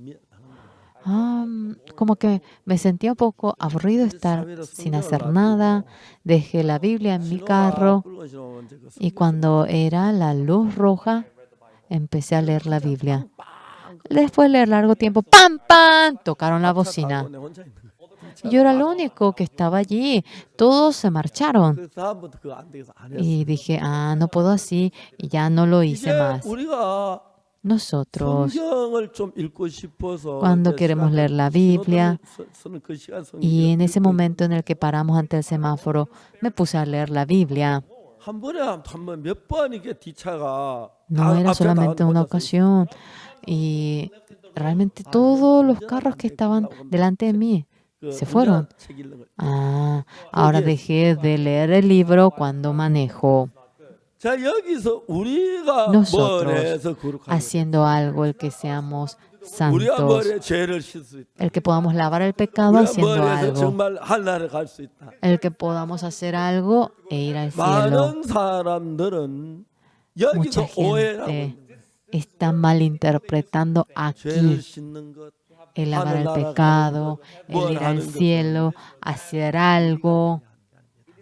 Como que me sentía un poco aburrido estar sin hacer nada. Dejé la Biblia en mi carro y cuando era la luz roja, empecé a leer la Biblia. Después de leer largo tiempo, ¡pam, pam! Tocaron la bocina. Y yo era el único que estaba allí. Todos se marcharon. 그래서 다음부터 그거 안 되겠어 안 했어. Y dije, no puedo así. Y ya no lo hice 이제 más. 우리가 Nosotros, 성경을 좀 읽고 싶어서 cuando 이제 queremos 시간을 leer la Biblia, 쓰는 그 시간 y en 성경 ese momento en el que paramos ante el semáforo, me puse a leer la Biblia. 한 번에 한번 몇 번 이게 뒤차가 No era 앞에 solamente 나가는 una 혼자서 ocasión. Y realmente todos los carros que estaban delante de mí 그 se fueron. 운전한 책 읽는 거. Ahora dejé de leer el libro cuando manejo, 자 여기서 우리가 Nosotros, 머리에서 거룩하게 haciendo algo, el que seamos 우리가 santos, 머리에 죄를 씻을 수 있다. el que podamos lavar el pecado 우리가 haciendo 머리에서 algo, 정말 하늘나라에 갈 수 있다. el que podamos hacer algo e ir al cielo. 많은 사람들은 여기서 Mucha 오해라고 gente está malinterpretando 죄를 aquí 씻는 것, el lavar el 하늘나라 pecado, 가는 것, el ir 뭘 al 하는 것. cielo, hacer algo.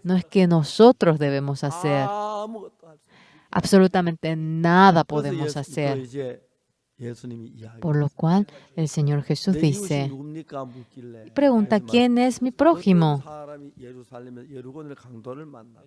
No es que nosotros debemos hacer. 아무것도 할 수. Absolutamente nada 그래서 podemos hacer. 이제 예수님이 이야기. Por lo cual el Señor Jesús 내 이웃이 dice, 누굽니까 묻길래. pregunta, ¿quién es mi prójimo? 어떤 사람이 예루살렘에 여리고는 강도를 만나.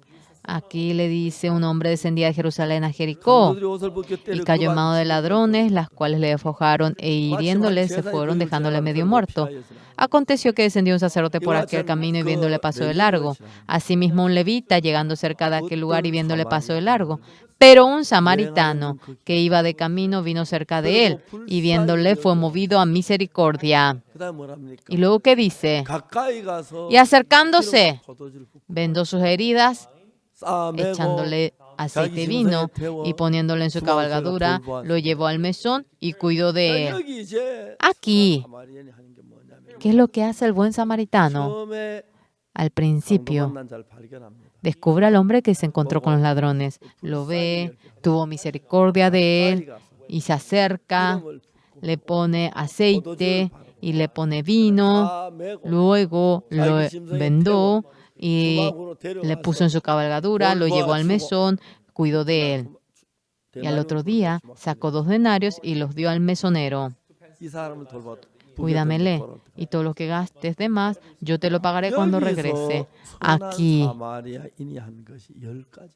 Aquí le dice, un hombre descendía de Jerusalén a Jericó 강도들이 옷을 벗겨 때려 y cayó en 그만 mano de 치고 ladrones, las cuales le despojaron e hiriéndole se fueron dejándole medio muerto. Aconteció que descendió un sacerdote por aquel camino y viéndole pasó de largo. Asimismo un levita llegando cerca de aquel lugar y viéndole pasó de largo. Pero un samaritano que iba de camino vino cerca de él y viéndole fue movido a misericordia. 그다음 뭐랍니까? Y luego ¿qué dice? 가까이 가서 Y acercándose, 포도주를 붓고 vendó sus heridas, 싸매고 echándole aceite y vino y poniéndole en su cabalgadura, lo llevó al mesón y cuidó de él. 여기 이제 Aquí, 사마리안이 하는 게 뭐냐면 ¿qué es lo que hace el buen samaritano? 처음에 Al 강도 principio, 만난 자를 발견합니다. descubre al hombre que se encontró con los ladrones. Lo ve, tuvo misericordia de él y se acerca, 기름을 le pone aceite y le pone vino. 싸매고 Luego lo vendó y 주막으로 le puso 데려와서 en su cabalgadura, lo llevó al mesón, cuidó de él. Y al otro día sacó 2 denarios y los dio al mesonero. 이 사람을 돌봐. Cuídamele y todo lo que gastes de más, yo te lo pagaré cuando regrese. Aquí 사마리아인이 한 것이 10가지.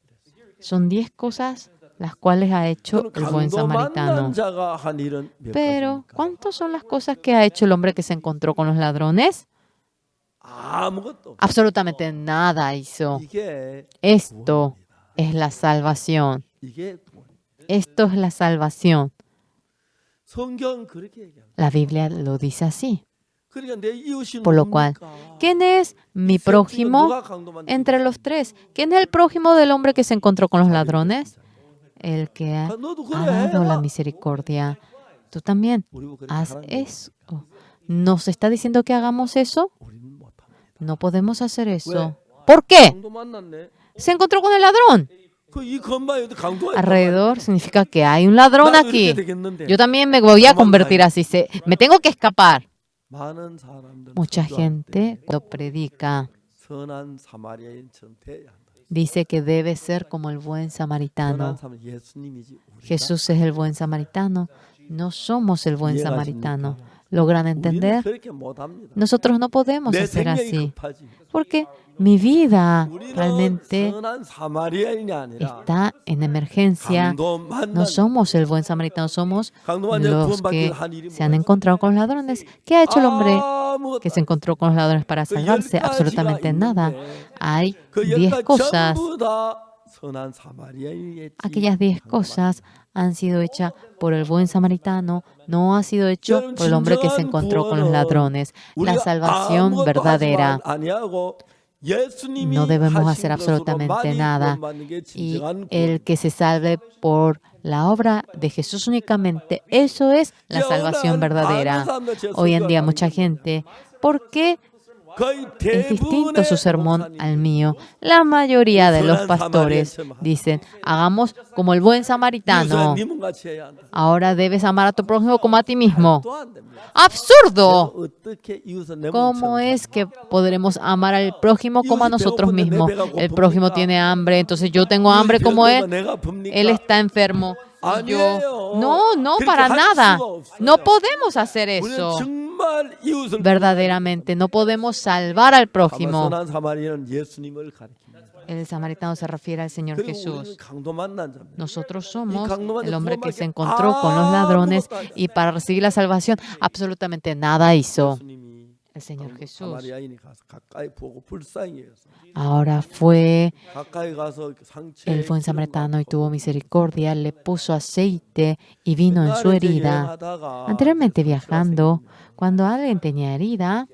son 10 cosas las cuales ha hecho el buen 강도 samaritano. 만난 자가 한 일은 몇 Pero, 가지입니까? ¿cuántas son las cosas que ha hecho el hombre que se encontró con los ladrones? 아무것도. Absolutamente nada hizo. 이게 Esto es la salvación. 이게 구원. Esto es la salvación. 성경 그렇게 얘기합니다. La Biblia lo dice así. 그러니까 내 이웃이 Por lo cual, 누굽니까? ¿quién es mi 셋 중에 prójimo 누가 강도 만난 entre los 3? ¿Quién es el prójimo del hombre que se encontró con los ladrones? El que ha 너도 ha 그래. dado la misericordia. Tú también 우리 그렇게 haz 하라는 거예요. eso. ¿Nos está diciendo que hagamos eso? 우리는 못합니다. No podemos hacer eso. 왜? ¿Por qué? 강도 만났네. Se encontró con el ladrón. 그이 건방에 강도가 Alrededor significa que hay un ladrón 나도 aquí. 이렇게 되겠는데. Yo también me voy a convertir así. Me tengo que escapar. 많은 사람들 Mucha gente cuando predica 선한 사마리아인처럼 돼야 한다. dice que debe ser como el buen 선한 samaritano. 사람 예수님이지. 우리가. Jesús es el buen samaritano. No somos el buen samaritano. ¿Logran 우리는 entender? 그렇게 못합니다. Nosotros no podemos 내 hacer 생명이 así. 급하지. Porque mi vida 우리는 realmente 선한 사마리아인이 아니라 está en emergencia. 강도 만난 No somos el buen samaritano, somos 강도 만난 los 구원받기 que 한 일이 se han 뭐야? encontrado con los ladrones. ¿Qué ha hecho el hombre 아무것도 que se encontró con los ladrones para 그 salvarse? 10가지가 Absolutamente nada. 있는데 Hay 그 10 10가지 cosas 전부 다 선한 사마리아인이 했지. Aquellas 10 cosas han sido hechas por el buen samaritano, no ha sido hecho por el hombre que se encontró con los ladrones. La 우리가 salvación 아무것도 verdadera. 하지 아니하고 예수님이 No debemos 하신 hacer 것으로 absolutamente 많이 nada. 구원받는 게 Y 진정한 el que se salve por la obra de Jesús únicamente, eso es la salvación verdadera. Hoy en día mucha gente, ¿por qué 거의 es distinto su 대부분의 sermón 목사님, al mío? La mayoría de los pastores dicen, hagamos como el buen samaritano. 이웃을 님같이 해야 한다. Ahora debes amar a tu prójimo como a ti mismo. 또 안 됩니다. ¡Absurdo! 어떻게 이웃을 내 ¿Cómo 몸처럼 es que podremos amar al prójimo como a nosotros mismos? El prójimo tiene hambre, entonces yo tengo hambre como él. Él está enfermo. Y yo, no, para nada. No podemos hacer 우리는 eso. 정말 이웃을 Verdaderamente, no podemos salvar al prójimo. 선한 사마리아는 예수님을 가리킵니다. El samaritano se refiere al Señor 그리고 Jesús. 우리는 강도 만난 자입니다. Nosotros somos el hombre que se encontró con los ladrones y para recibir la salvación absolutamente nada hizo 예수님이 el Señor Jesús. 사마리아인이 가서 가까이 보고 불쌍히 해서 Ahora fue 가까이 가서 상처에 el buen samaritano y tuvo misericordia, le puso aceite y vino en su herida. Anteriormente viajando, cuando alguien tenía herida,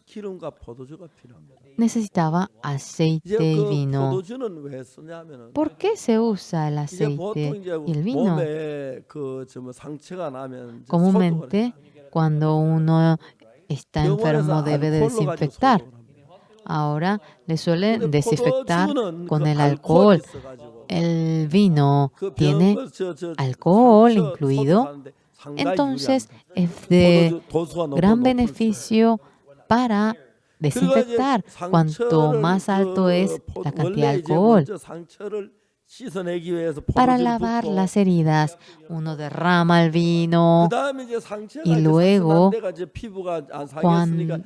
기름과 포도주가 필요합니다. necesitaba aceite y 그 vino. 포도주는 왜 쓰냐면은 ¿Por qué se usa el 이제 보통 aceite 이제 y el vino? 몸에 그뭐 상처가 나면 이제 Comúnmente, cuando uno está enfermo, debe de desinfectar. Ahora le suelen desinfectar con el alcohol. El vino tiene alcohol incluido, entonces es de gran beneficio para desinfectar. Cuanto más alto es la cantidad de alcohol, para lavar las heridas, uno derrama el vino y luego,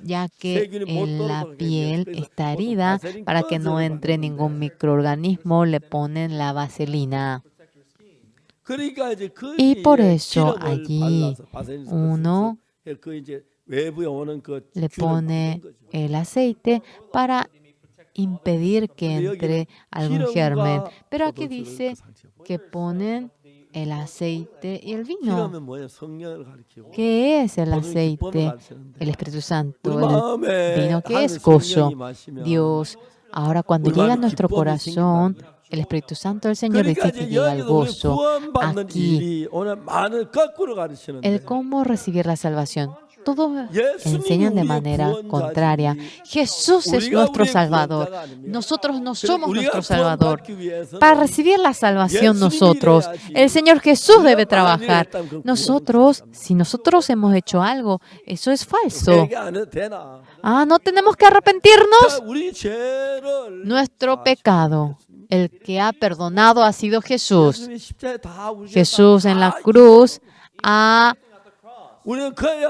ya que en la piel está herida, para que no entre ningún microorganismo, le ponen la vaselina. Y por eso allí uno le pone el aceite para impedir que entre algún germen. Pero aquí dice que ponen el aceite y el vino. ¿Qué es el aceite? El Espíritu Santo. El vino, ¿qué es? Gozo. Dios. Ahora cuando llega a nuestro corazón el Espíritu Santo del Señor, dice que llega el gozo. Aquí, el cómo recibir la salvación. Todos enseñan de manera contraria. Jesús es nuestro Salvador. Nosotros no somos nuestro Salvador. Para recibir la salvación nosotros, el Señor Jesús debe trabajar. Nosotros, si nosotros hemos hecho algo, eso es falso. ¿No tenemos que arrepentirnos? Nuestro pecado, el que ha perdonado ha sido Jesús. Jesús en la cruz ha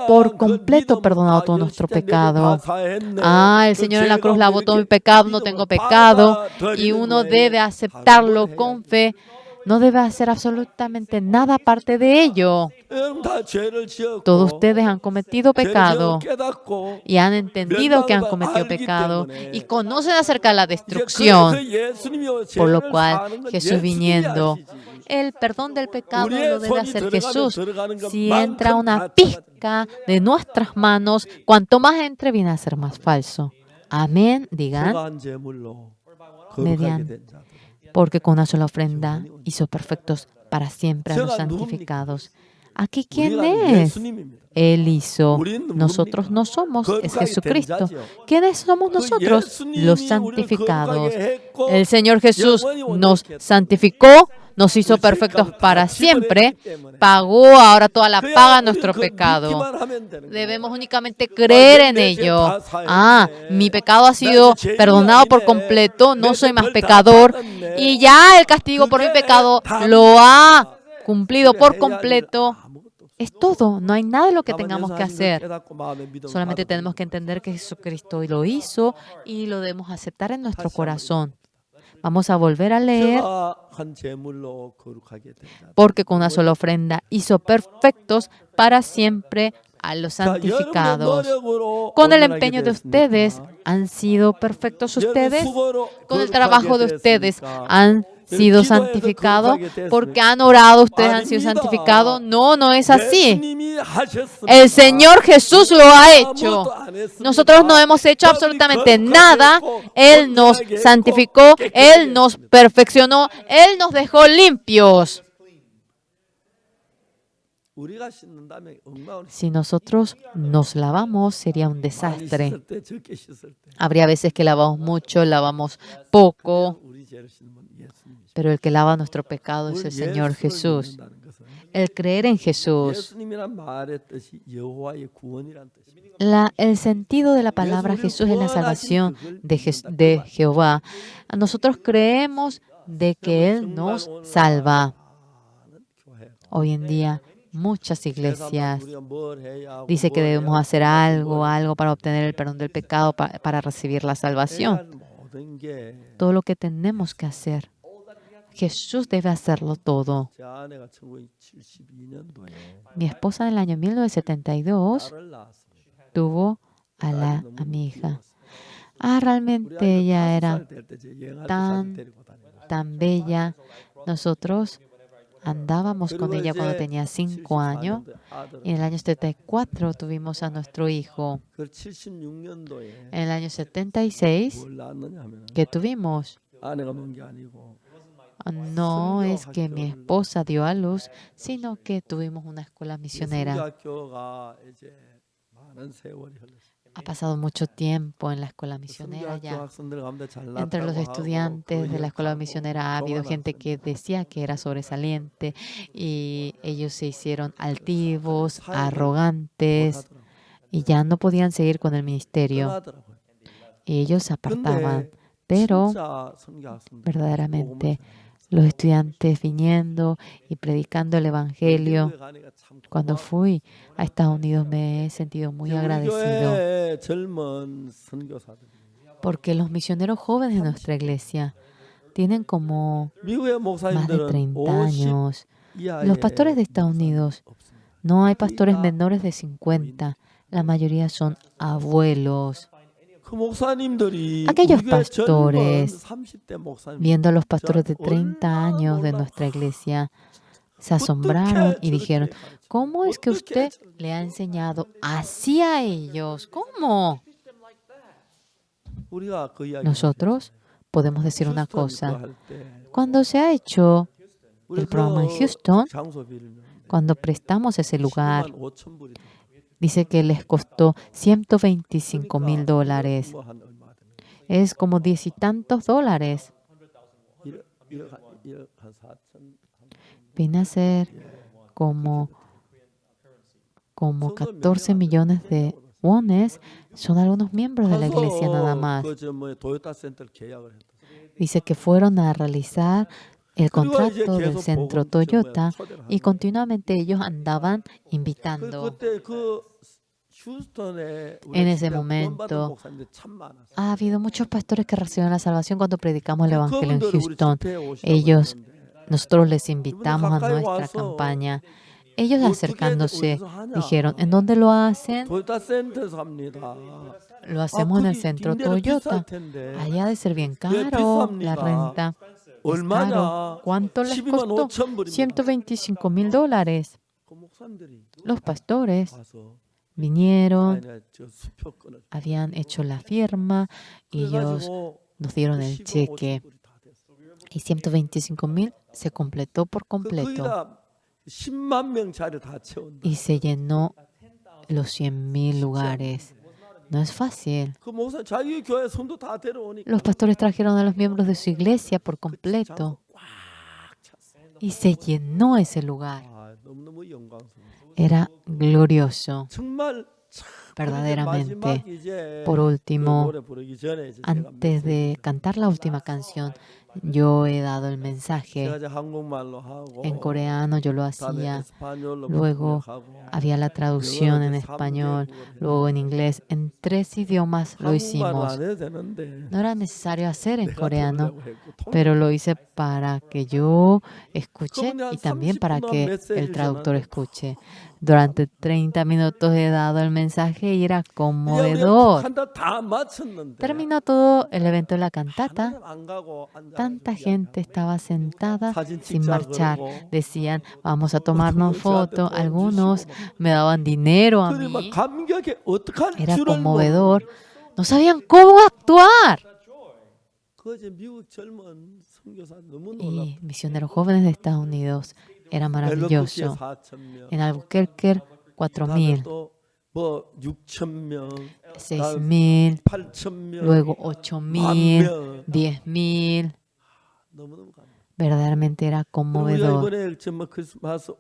por completo perdonado todo nuestro pecado. El Señor en la cruz lavó todo mi pecado, no tengo pecado. Y uno debe aceptarlo con fe. No debe hacer absolutamente nada aparte de ello. Todos ustedes han cometido pecado y han entendido que han cometido pecado y conocen acerca de la destrucción. Por lo cual, Jesús viniendo, el perdón del pecado lo debe hacer Jesús. Si entra una pizca de nuestras manos, cuanto más entre, viene a ser más falso. Amén, digan. Porque con una sola ofrenda hizo perfectos para siempre a los santificados. ¿Aquí quién es? Él hizo. Nosotros no somos, es Jesucristo. ¿Quiénes somos nosotros? Los santificados. El Señor Jesús nos santificó, nos hizo perfectos para siempre, pagó ahora toda la paga de nuestro pecado. Debemos únicamente creer en ello. Mi pecado ha sido perdonado por completo, no soy más pecador y ya el castigo por mi pecado lo ha cumplido por completo. Es todo, no hay nada de lo que tengamos que hacer. Solamente tenemos que entender que Jesucristo lo hizo y lo debemos aceptar en nuestro corazón. Vamos a volver a leer. Porque con una sola ofrenda hizo perfectos para siempre a los 자, 여러분의 santificados. 노력으로 Con el 온전하게 empeño de 되었습니까? ustedes han sido perfectos 여러분 ustedes. 수고로 Con el 거룩하게 trabajo de ustedes 되었습니까? han sido santificados. Porque han orado, ustedes han sido santificados. No, no es así. 예수님이 하셨습니다. El Señor Jesús lo ha 아무것도 hecho. 안 했습니다. Nosotros no hemos hecho 우리 absolutamente 거룩하게 nada. 했고, Él nos 온전하게 했고, santificó, 깨끗하게 Él nos 했습니다. perfeccionó, Él nos dejó limpios. 우리가 씻는다면 엉망으로 Si nosotros nos lavamos, sería un 많이 desastre. 씻을 때 적게 씻을 때 Habría veces que lavamos mucho, lavamos poco, 우리 죄를 씻는 분 예수님이시죠. pero el que lava nuestro pecado es el Señor Jesús. El creer en Jesús. 예수님이란 말의 뜻이 여호와의 구원이란 뜻입니다. El sentido de la palabra Jesús es la salvación de Jehová. Nosotros creemos de que Él nos salva. Hoy en día, muchas iglesias dicen que debemos hacer algo para obtener el perdón del pecado, para recibir la salvación. Todo lo que tenemos que hacer, Jesús debe hacerlo todo. 제 아내가 1972년도에 Mi esposa en el año 1972 딸을 낳았어요. tuvo a mi hija. Realmente ella era tan bella. Nosotros andábamos con ella cuando tenía 5 años. Y en el año 74 tuvimos a nuestro hijo. 그 76년도에 En el año 76, 뭘 낳았느냐 하면 ¿qué tuvimos? 아내가 먹은 게 아니고 No es que mi esposa dio a luz, sino que tuvimos una escuela misionera. 선교학교가 이제 많은 세월이 흘렀어요. Ha pasado mucho tiempo en la escuela misionera 선교학교 ya. 학생들 가운데 잘났다고 Entre los 하고 estudiantes de la escuela misionera ha habido gente 교만한 que decía que era sobresaliente y ellos se hicieron altivos, arrogantes 못하더라고요. y ya no podían seguir con el ministerio 떠나더라고요. y ellos se apartaban. 근데 Pero 진짜 선교학생들 verdaderamente los estudiantes viniendo y predicando el Evangelio. 미국에 가니까 참 Cuando fui a Estados Unidos me he sentido muy 우리 agradecido 교회 젊은 선교사들 porque los misioneros jóvenes de nuestra iglesia tienen como 미국의 más de 목사님들은 30 50 años. 이하의 Los pastores de Estados Unidos, 없습니다. no hay pastores menores de 50. La mayoría son abuelos. 그 목사님들이 Aquellos 우리 교회 젊은 pastores, 30대 목사님 Viendo a los pastores de 30 años de nuestra iglesia, se asombraron y dijeron, ¿cómo es que usted le ha enseñado así a ellos? ¿Cómo? 우리가 그 이야기 Nosotros podemos decir una 휴스턴 cosa. 할 때 Cuando se ha hecho 우리 el programa en 그 Houston, 장소 빌리면 cuando prestamos ese lugar, 105,000불이 dice que les costó $125,000. 한 얼마 됩니다. Es como 10 y tantos dólares. 1억 한 4천 Viene a ser como 14 millones de wones. Son algunos miembros de la iglesia nada más. 그저 뭐 도요타 센터 계약을 했다. Dice que fueron a realizar el contrato del centro Toyota y continuamente ellos andaban invitando. 그때 그 휴스턴에 En ese momento, ha habido muchos pastores que recibieron la salvación cuando predicamos el Evangelio en Houston. Nosotros les invitamos a nuestra campaña. Ellos acercándose dijeron, ¿en dónde lo hacen? 도요타 센터에서 합니다. Lo hacemos en el centro Toyota. Allá ha de ser bien caro la renta. Es caro. ¿Cuánto les costó? $125,000. 그 목사님들이 Los pastores 와서 vinieron, 저 수표권을 habían hecho la firma y ellos 그래가지고 nos dieron el 10억 cheque. 50불이 다 됐어. Y 125,000 se completó por completo 거기다 10만 명 자리 다 채운다. y se llenó los 100,000 lugares. No es fácil. 그 목사 자기 교회 성도 다 데려오니까 Los pastores trajeron a los miembros de su iglesia por completo 꽉 찼어. y se llenó ese lugar. 아, 너무너무 영광스러워. Era glorioso, 정말 verdaderamente. 이제 Por último, 노래 부르기 전에 이제 제가 antes de cantar la última canción, yo he dado el 제가 mensaje. 이제 한국말로 하고 En coreano yo lo 다음에 hacía. 에스파뇰로 Luego 번역하고 había la traducción en español, luego en inglés. En 3 idiomas lo 한국말로 hicimos. 안 해도 되는데 No era necesario hacer en 내가 coreano, 들으려고 했고 pero lo hice para que yo escuche 그분이 한 y también para 30분 동안 que el 메시지를 traductor 전하는데 escuche. Durante 30 minutos he dado el mensaje y era 이제 우리가 conmovedor. 한다 다 마쳤는데 Terminó todo el evento de la cantata. 하나님 안 가고 Tanta 앉아가지고 gente estaba sentada 사진 sin 찍자 marchar. 그러고 Decían, vamos a tomarnos 저한테 fotos. 돈 Algunos 주시고 막 me daban dinero a 그들이 막 mí. 감격에 어떡할 Era 줄을 conmovedor. No sabían cómo actuar. 그 이제 미국 젊은 선교사 너무 놀랍고 Y misioneros jóvenes de Estados Unidos. Era 앨런부시에 maravilloso. 4,000명 En Albuquerque, 그다음에 4,000, 또뭐 6,000명 6,000, 8,000명 luego 8,000, 10,000 10,000. 너무너무 감격. Verdaderamente era 그리고 우리가 conmovedor. 이번에 저뭐 크리스마스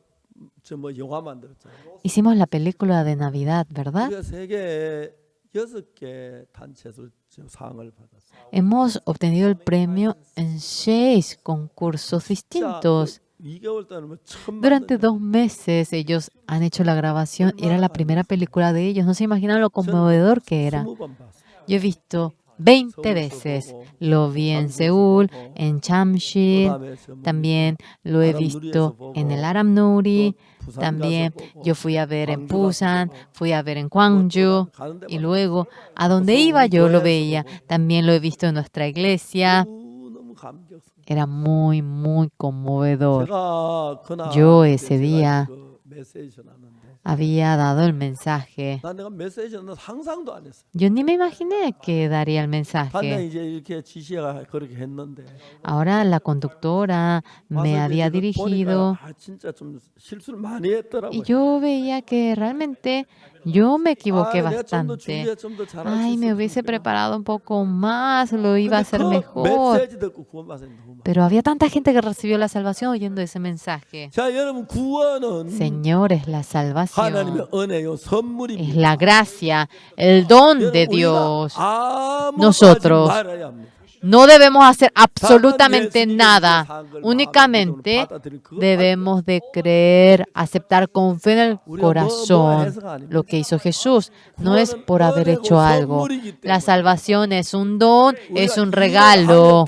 저뭐 영화 만들었잖아요. Hicimos la película de Navidad, ¿verdad? 우리가 세계 6개 단체에서 저 상을 받았어요. Hemos obtenido el premio en 6 concursos distintos. 2개월 동안 뭐 처음 Durante 만든 2 meses ellos han hecho la grabación y era la primera película de ellos. No se imaginan lo conmovedor que era. 20번 봤어요. Yo he visto 20 veces. Lo vi en Seúl, en Jamshid, 그다음에 저뭐 también lo he visto en el Aram Nuri, también yo fui a ver en Busan, fui a ver en Gwangju y luego a donde iba yo lo veía. También lo he visto en nuestra iglesia. 너무 감격스러워. Era muy, muy conmovedor. 제가 그날 Yo 이제 ese 제가 día 그 메시지 전하는데 había dado el mensaje. 난 내가 메시지 전는 상상도 안 했어요. Yo ni me imaginé que daría el 단장 mensaje. 이제 이렇게 지시가 그렇게 했는데 Ahora la conductora me 와서 había 이제 dirigido 보니까 진짜 좀 실수를 많이 했더라고요. y yo veía que realmente yo me equivoqué 내가 좀 더 bastante. 준비해 좀더 잘할 수 Ay, me 있었을 hubiese 텐데. preparado un poco más, lo iba a 근데 hacer 그 mejor. 메시지 듣고 구원받은 사람이 너무 많아요. Pero había tanta gente que recibió la salvación oyendo ese mensaje. 자, 여러분 구원은 Señores, la salvación 하나님의 은혜요 선물입니다. es la gracia, el don de 여러분, 우리가 Dios. 아무것도 하지 Nosotros 말아야 합니다. No debemos hacer absolutamente nada. Únicamente debemos de creer, aceptar con fe en el corazón lo que hizo Jesús. No es por haber hecho algo. La salvación es un don, es un regalo.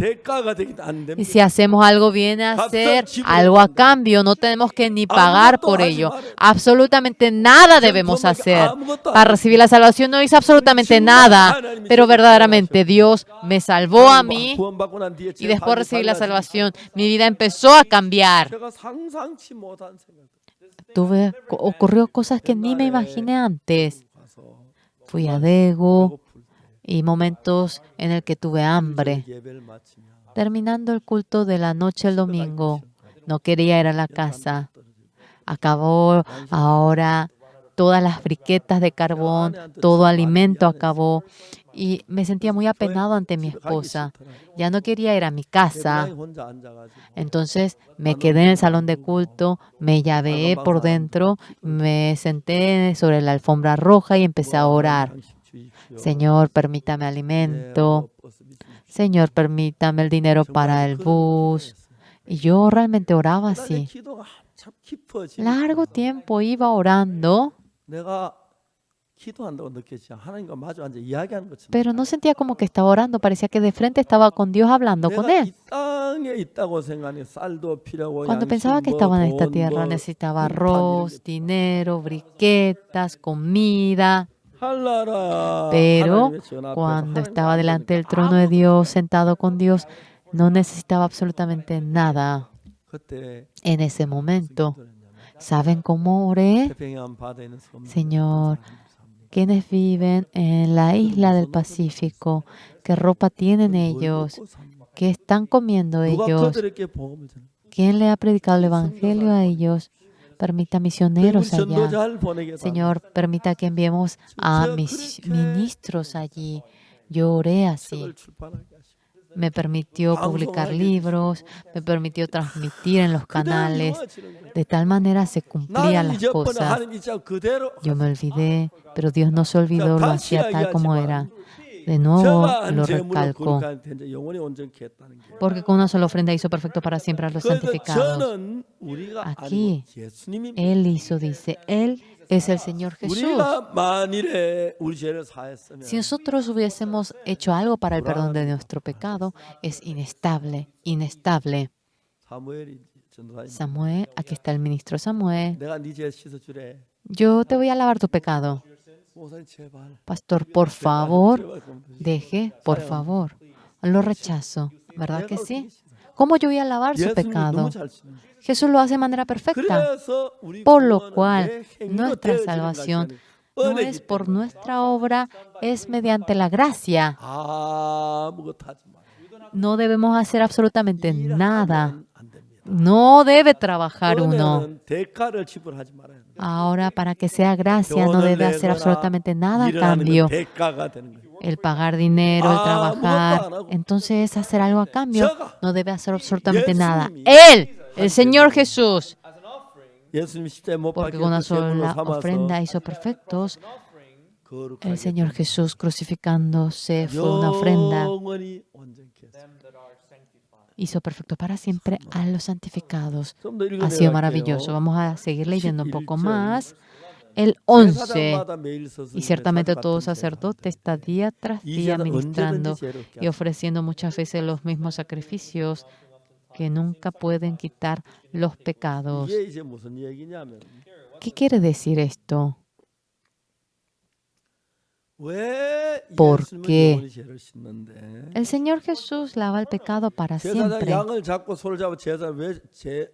Y si hacemos algo, viene a ser algo a cambio. No tenemos que ni pagar por ello. Absolutamente nada debemos hacer. Para recibir la salvación no hice absolutamente nada. Pero verdaderamente Dios me salvó a mí y después de recibir la salvación, mi vida empezó a cambiar. Ocurrió cosas que ni me imaginé antes. Fui a Daegu y momentos en el que tuve hambre. Terminando el culto de la noche el domingo, no quería ir a la casa. Acabó ahora todas las briquetas de carbón, todo alimento acabó. Y me sentía muy apenado ante mi esposa. Ya no quería ir a mi casa. Entonces me quedé en el salón de culto, me llaveé por dentro, me senté sobre la alfombra roja y empecé a orar. Señor, permítame alimento. Señor, permítame el dinero para el bus. Y yo realmente oraba así. Largo tiempo iba orando. Pero no sentía como que estaba orando, parecía que de frente estaba con Dios hablando con Él. Cuando pensaba que estaba en esta tierra, necesitaba arroz, dinero, briquetas, comida. Pero cuando estaba delante del trono de Dios, sentado con Dios, no necesitaba absolutamente nada. En ese momento, ¿saben cómo oré? Señor, quienes viven en la isla del Pacífico, ¿qué ropa tienen ellos? ¿Qué están comiendo ellos? ¿Quién le ha predicado el Evangelio a ellos? Permita misioneros allá. Señor, permita que enviemos a mis ministros allí. Yo oré así. Me permitió publicar libros, me permitió transmitir en los canales. De tal manera se cumplían las cosas. Yo me olvidé, pero Dios no se olvidó, lo hacía tal como era. De nuevo 정한 lo 제물로 recalco, 거룩한 텐제 영원히 온전케 했다는 게. porque con una sola ofrenda hizo perfecto para siempre a los 그런데 santificados. 저는 우리가 Aquí, 아니고 예수님입니다. Él hizo, dice, Él es el Señor Jesús. 우리가 만일에 우리 죄를 사했으면 Si nosotros hubiésemos hecho algo para el perdón de nuestro pecado, es inestable, inestable. 사무엘이 전도사님, Samuel, aquí está el ministro Samuel. 내가 네 죄 씻어주래. Yo te voy a lavar tu pecado. 목사님 제발. Pastor, por favor, 제발 좀 해주세요. deje, por favor. Lo rechazo, ¿verdad que 내가 sí? 어떻게 씻어? ¿Cómo yo voy a lavar su 예수님이 pecado? 너무 잘 씻는. Jesús lo hace de manera perfecta. 그래서 우리 Por lo 구원은 cual, 내 행위로 nuestra 되어지는 salvación 것이 no 아니라 es 은혜이기 por 때문에 nuestra obra, es mediante la gracia. 아무것도 하지 마. No debemos hacer absolutamente nada. 일하면 안 됩니다. No debe trabajar uno. 은혜는 대가를 지불하지 말아야 돼. Ahora, para que sea gracia, no 돈을 debe hacer 내거나 absolutamente nada a 일하는 cambio. 건 대가가 되는 거예요. El pagar dinero, el 아무것도 안 trabajar, 하고. entonces hacer algo a cambio, 제가 no debe hacer absolutamente nada. 예수님이 Él, el Señor Jesús, 예수님 십자에 못 porque 박혀 con una 그 제물로 sola 삼아서 ofrenda hizo perfectos. 거룩하게 El Señor Jesús crucificándose fue una ofrenda. 영원히 온전케 했습니다. Hizo perfecto para siempre a los santificados. 좀 더 Ha sido 읽어내갈게요. maravilloso. Vamos a seguir leyendo un poco 11절. más. El 11. 제사장마다 매일 서서 Y ciertamente 제사를 todo 받던 sacerdote está día tras 이 día 제사는 ministrando 언제든지 죄롭게 y ofreciendo muchas veces los mismos sacrificios que nunca pueden quitar los pecados. 이게 이제 무슨 얘기냐면 ¿Qué quiere decir esto? 왜 ¿Por 예수님은 qué? 영원히 죄를 씻는데 El Señor Jesús lava el pecado para 제사장 siempre, 양을 잡고 소를 잡아 제사 왜죄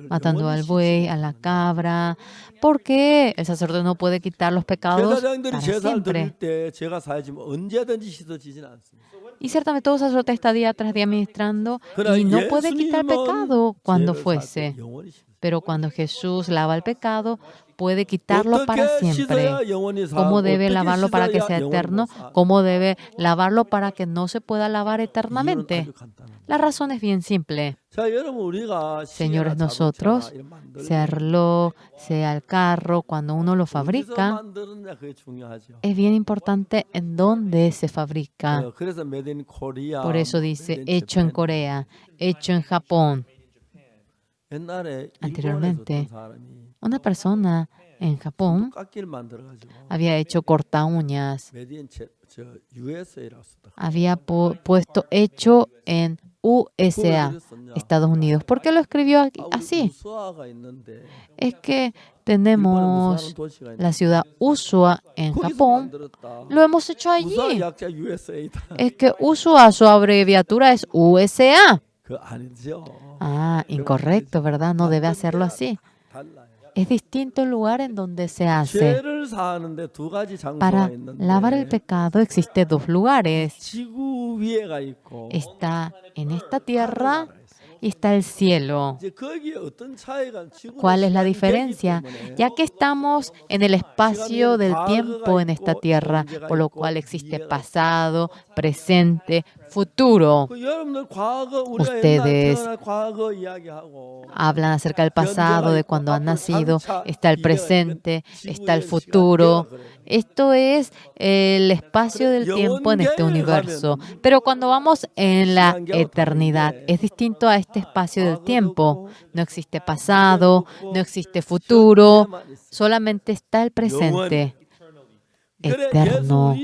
matando al buey, a la cabra, porque el sacerdote no puede quitar los pecados 제사장들이 para 제사를 드릴 siempre. 때 죄가 사해지면 언제든지 씻어지지는 않습니다. Y ciertamente todo sacerdote está día tras día ministrando y no puede quitar pecado cuando fuese. 영원히 씻어요. Pero cuando Jesús lava el pecado, puede quitarlo para 어떻게 siempre. 씻어야 영원히 살고 ¿Cómo debe 어떻게 lavarlo para que 씻어야 sea 영원히 eterno? 못 살고. ¿Cómo debe lavarlo para que no se pueda lavar 이유는 eternamente? 아주 간단합니다. La razón es bien simple. 자, 여러분 우리가 Señores, 시계나 nosotros, 자동차 이런 만들 sea el reloj, sea el carro, cuando uno lo 어디서 fabrica, 만드느냐 그게 중요하죠. es bien importante en dónde se fabrica. 그래서 made in Korea. Por eso dice hecho en Corea, hecho en Japón. 옛날에 Anteriormente, 일본에서 어떤 사람이 Una persona en Japón 깎기를 만들어 가지고 había hecho corta uñas, made in 저 USA라고 썼다. había puesto hecho en USA, Estados Unidos. ¿Por qué lo escribió así? 우수아가 있는데 Es que 일본에 tenemos 우수아라는 도시가 있는데 la ciudad Usua en 거기서 Japón. 만들었다. Lo hemos hecho 우수아 allí. 약자 USA다. Es que Usua, su abreviatura es USA. 그 아니죠. Ah, incorrecto, ¿verdad? No debe hacerlo así. 달라요. Es distinto el lugar en donde se hace. 죄를 사하는데 두 가지 장소가 Para 있는데 lavar el pecado existe dos lugares. 지구 위에가 있고 Está en esta tierra y está el cielo. 이제 거기에 어떤 차이가 지구는 ¿Cuál es la 시간이 diferencia? 되기 때문에 Ya que estamos en el espacio del tiempo en esta tierra, por lo cual existe pasado, presente, futuro. 그 여러분들 과거 우리가 Ustedes 옛날 태어날 과거 이야기하고 Hablan acerca del pasado, de cuando han nacido, está el presente, está el futuro. Esto es el espacio del tiempo en este universo. Pero cuando vamos en la eternidad, es distinto a este espacio del tiempo. No existe pasado, no existe futuro, solamente está el presente eterno.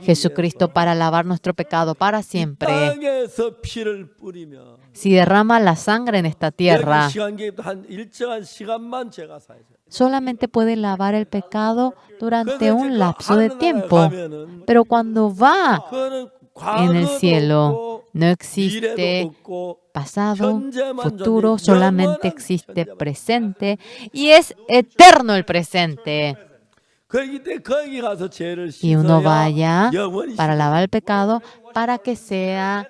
Jesucristo para lavar nuestro pecado para siempre. 땅에서 피를 뿌리며 Si derrama la sangre en esta tierra, 여기 시간계 한 일정한 시간만 죄가 사해져요. solamente puede lavar el pecado durante un lapso de tiempo. Pero cuando va en el cielo, no existe pasado, futuro, solamente existe presente y es eterno el presente. Y uno vaya para lavar el pecado para que sea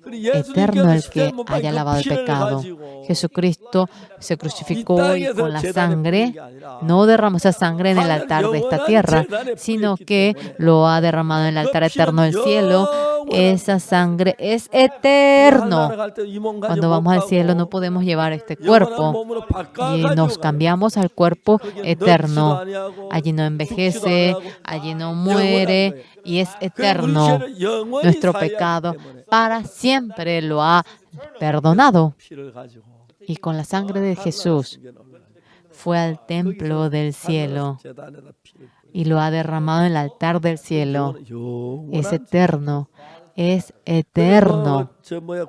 eterno el que haya lavado el pecado. Jesucristo se crucificó y con la sangre no derramó esa sangre en el altar de esta tierra, sino que lo ha derramado en el altar eterno del cielo. esa sangre es 하늘나라 eterno. 갈 때 이 몸 가지고 Cuando 못 vamos al cielo no 가고 podemos llevar este 영원한 cuerpo 몸으로 y 바꿔가지고 nos 가는 cambiamos al cuerpo 거기에 늙지도 eterno. 아니하고 Allí no 죽지도 envejece, 아니하고 allí no 영원한 muere 거예요. y es 그 우리 eterno. 죄를 영원히 Nuestro 사하기 pecado 때문에 para siempre lo ha perdonado. 피를 가지고 Y con la sangre de 하늘나라 Jesús 성전에 올라가요. fue al templo del cielo 하늘나라 제단에다 피를 뿌려요. y lo ha derramado en el altar del cielo. Es eterno, es eterno.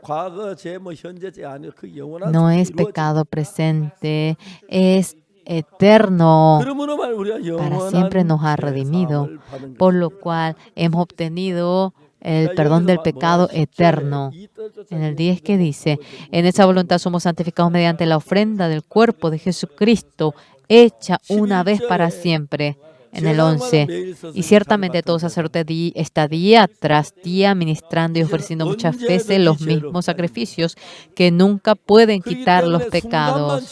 과거 죄, 현재 죄 아니요 그 영원한 No es pecado presente, es eterno. 그러므로 말 우리가 Para 영원한 siempre nos ha 죄 redimido, 사함을 받은 por 것이죠. lo cual hemos obtenido el 자, perdón del 여기서 pecado 뭐라 10절에 eterno. 이 뜻조차 En el 10 que dice, en esa voluntad somos santificados mediante la ofrenda del cuerpo de Jesucristo, hecha una vez para siempre. En el 11, y ciertamente todo sacerdote está día tras día ministrando y ofreciendo muchas veces los mismos sacrificios que nunca pueden quitar los pecados.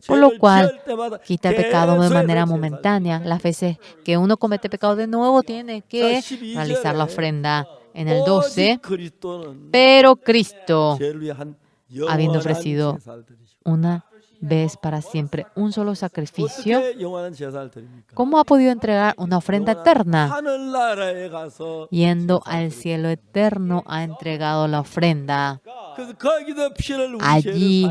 Por lo cual, quita el pecado de manera momentánea. Las veces que uno comete pecado de nuevo, tiene que realizar la ofrenda. En el 12, pero Cristo, habiendo ofrecido una vez para siempre un solo sacrificio, ¿cómo ha podido entregar una ofrenda eterna? Yendo al cielo eterno ha entregado la ofrenda. Allí,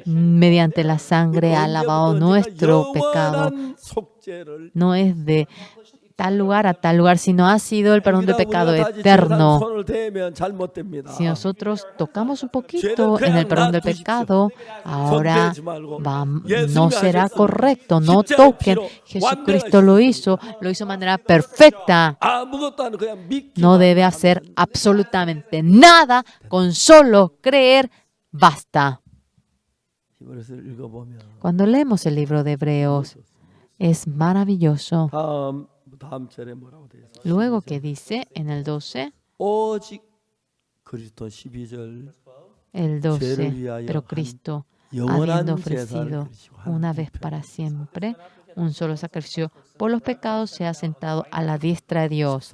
mediante la sangre, ha lavado nuestro pecado. No es de tal lugar a tal lugar, sino ha sido el perdón de pecado eterno. Si nosotros tocamos un poquito en el perdón del pecado, ahora no será correcto, no toquen. Jesucristo lo hizo de manera perfecta. No debe hacer absolutamente nada, con solo creer basta. Cuando leemos el libro de Hebreos, es maravilloso. Luego que dice en el 12, el 12, pero Cristo, habiendo ofrecido una vez para siempre un solo sacrificio por los pecados, se ha sentado a la diestra de Dios.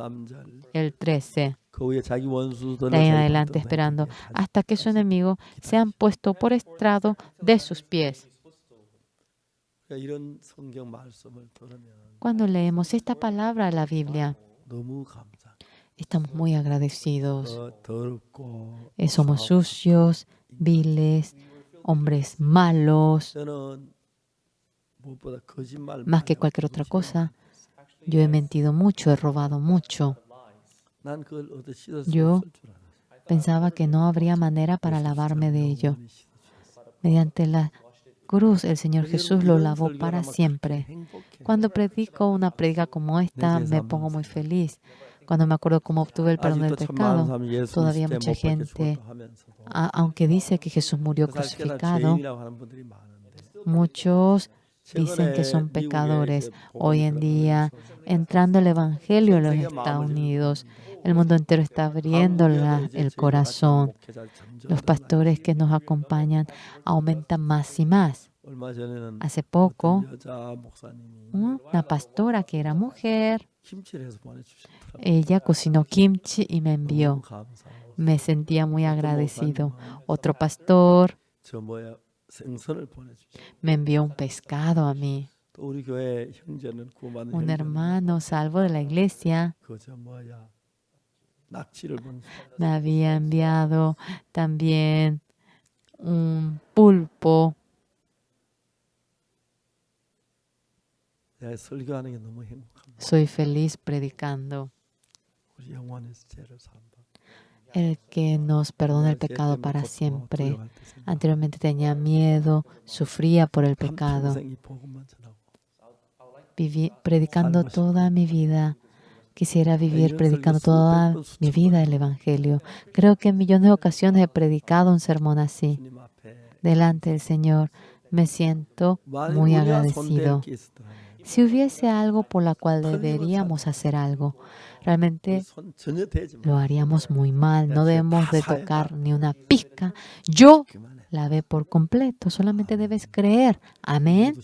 El 13, de ahí en adelante esperando hasta que su enemigo sean puesto por estrado de sus pies. Cuando leemos esta palabra de la Biblia, estamos muy agradecidos. Somos sucios, viles, hombres malos. Más que cualquier otra cosa, yo he mentido mucho, he robado mucho. Yo pensaba que no habría manera para lavarme de ello. Mediante la cruz, el Señor Jesús lo lavó para siempre. Cuando predico una prédica como esta, me pongo muy feliz. Cuando me acuerdo cómo obtuve el perdón del pecado, todavía mucha gente, aunque dice que Jesús murió crucificado, muchos dicen que son pecadores. Hoy en día, entrando el Evangelio en los Estados Unidos, el mundo entero está abriendo el corazón. Los pastores que nos acompañan aumentan más y más. Hace poco, una pastora que era mujer, ella cocinó kimchi y me envió. Me sentía muy agradecido. Otro pastor me envió un pescado a mí. Un hermano salvo de la iglesia me había enviado también un pulpo. Soy feliz predicando. El que nos perdona el pecado para siempre. Anteriormente tenía miedo, sufría por el pecado. Viví predicando toda mi vida. Quisiera vivir predicando toda mi vida el Evangelio. Creo que en millones de ocasiones he predicado un sermón así. Delante del Señor me siento muy agradecido. Si hubiese algo por la cual deberíamos hacer algo, realmente lo haríamos muy mal. No debemos de tocar ni una pizca. Yo lavé por completo. Solamente debes creer. Amén.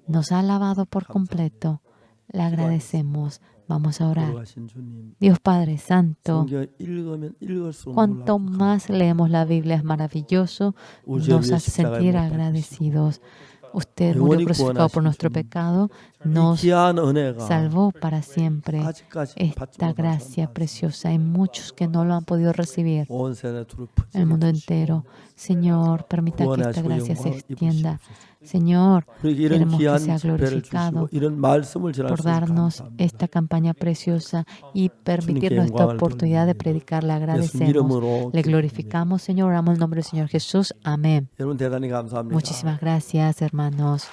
Nos ha lavado por completo. Le agradecemos. Vamos a orar. 돌아가신 주님, Dios Padre Santo, 성경 읽으면 읽을수록 cuanto 놀랍고 más leemos la Biblia es maravilloso, 우주를 nos 위해 hace 십자가에 sentir 못 박히시고 agradecidos. Usted murió 영원히 crucificado por 구원하신 nuestro 주님, pecado, 이 nos 귀한 은혜가 salvó para siempre. 아직까지 받지 Esta 못한 gracia 사람 preciosa, hay muchos que no lo han podido recibir. 온 세상에 두루 El mundo 퍼지게 entero. Señor, permita que esta 구원하시고 gracia se 영광을 extienda. 입으시옵소서. Señor, 우리에게 이런 queremos que 귀한 sea 집회를 glorificado 주시고 이런 말씀을 전할 por 수 있어서 darnos 감사합니다. esta campaña preciosa y permitirnos esta 영광을 oportunidad de 돌립니다. predicar. Le 예수 agradecemos, 이름으로 le 기도합니다. glorificamos, Señor. Oramos en el nombre del Señor Jesús. Amén. 여러분 대단히 감사합니다. Muchísimas gracias, hermanos.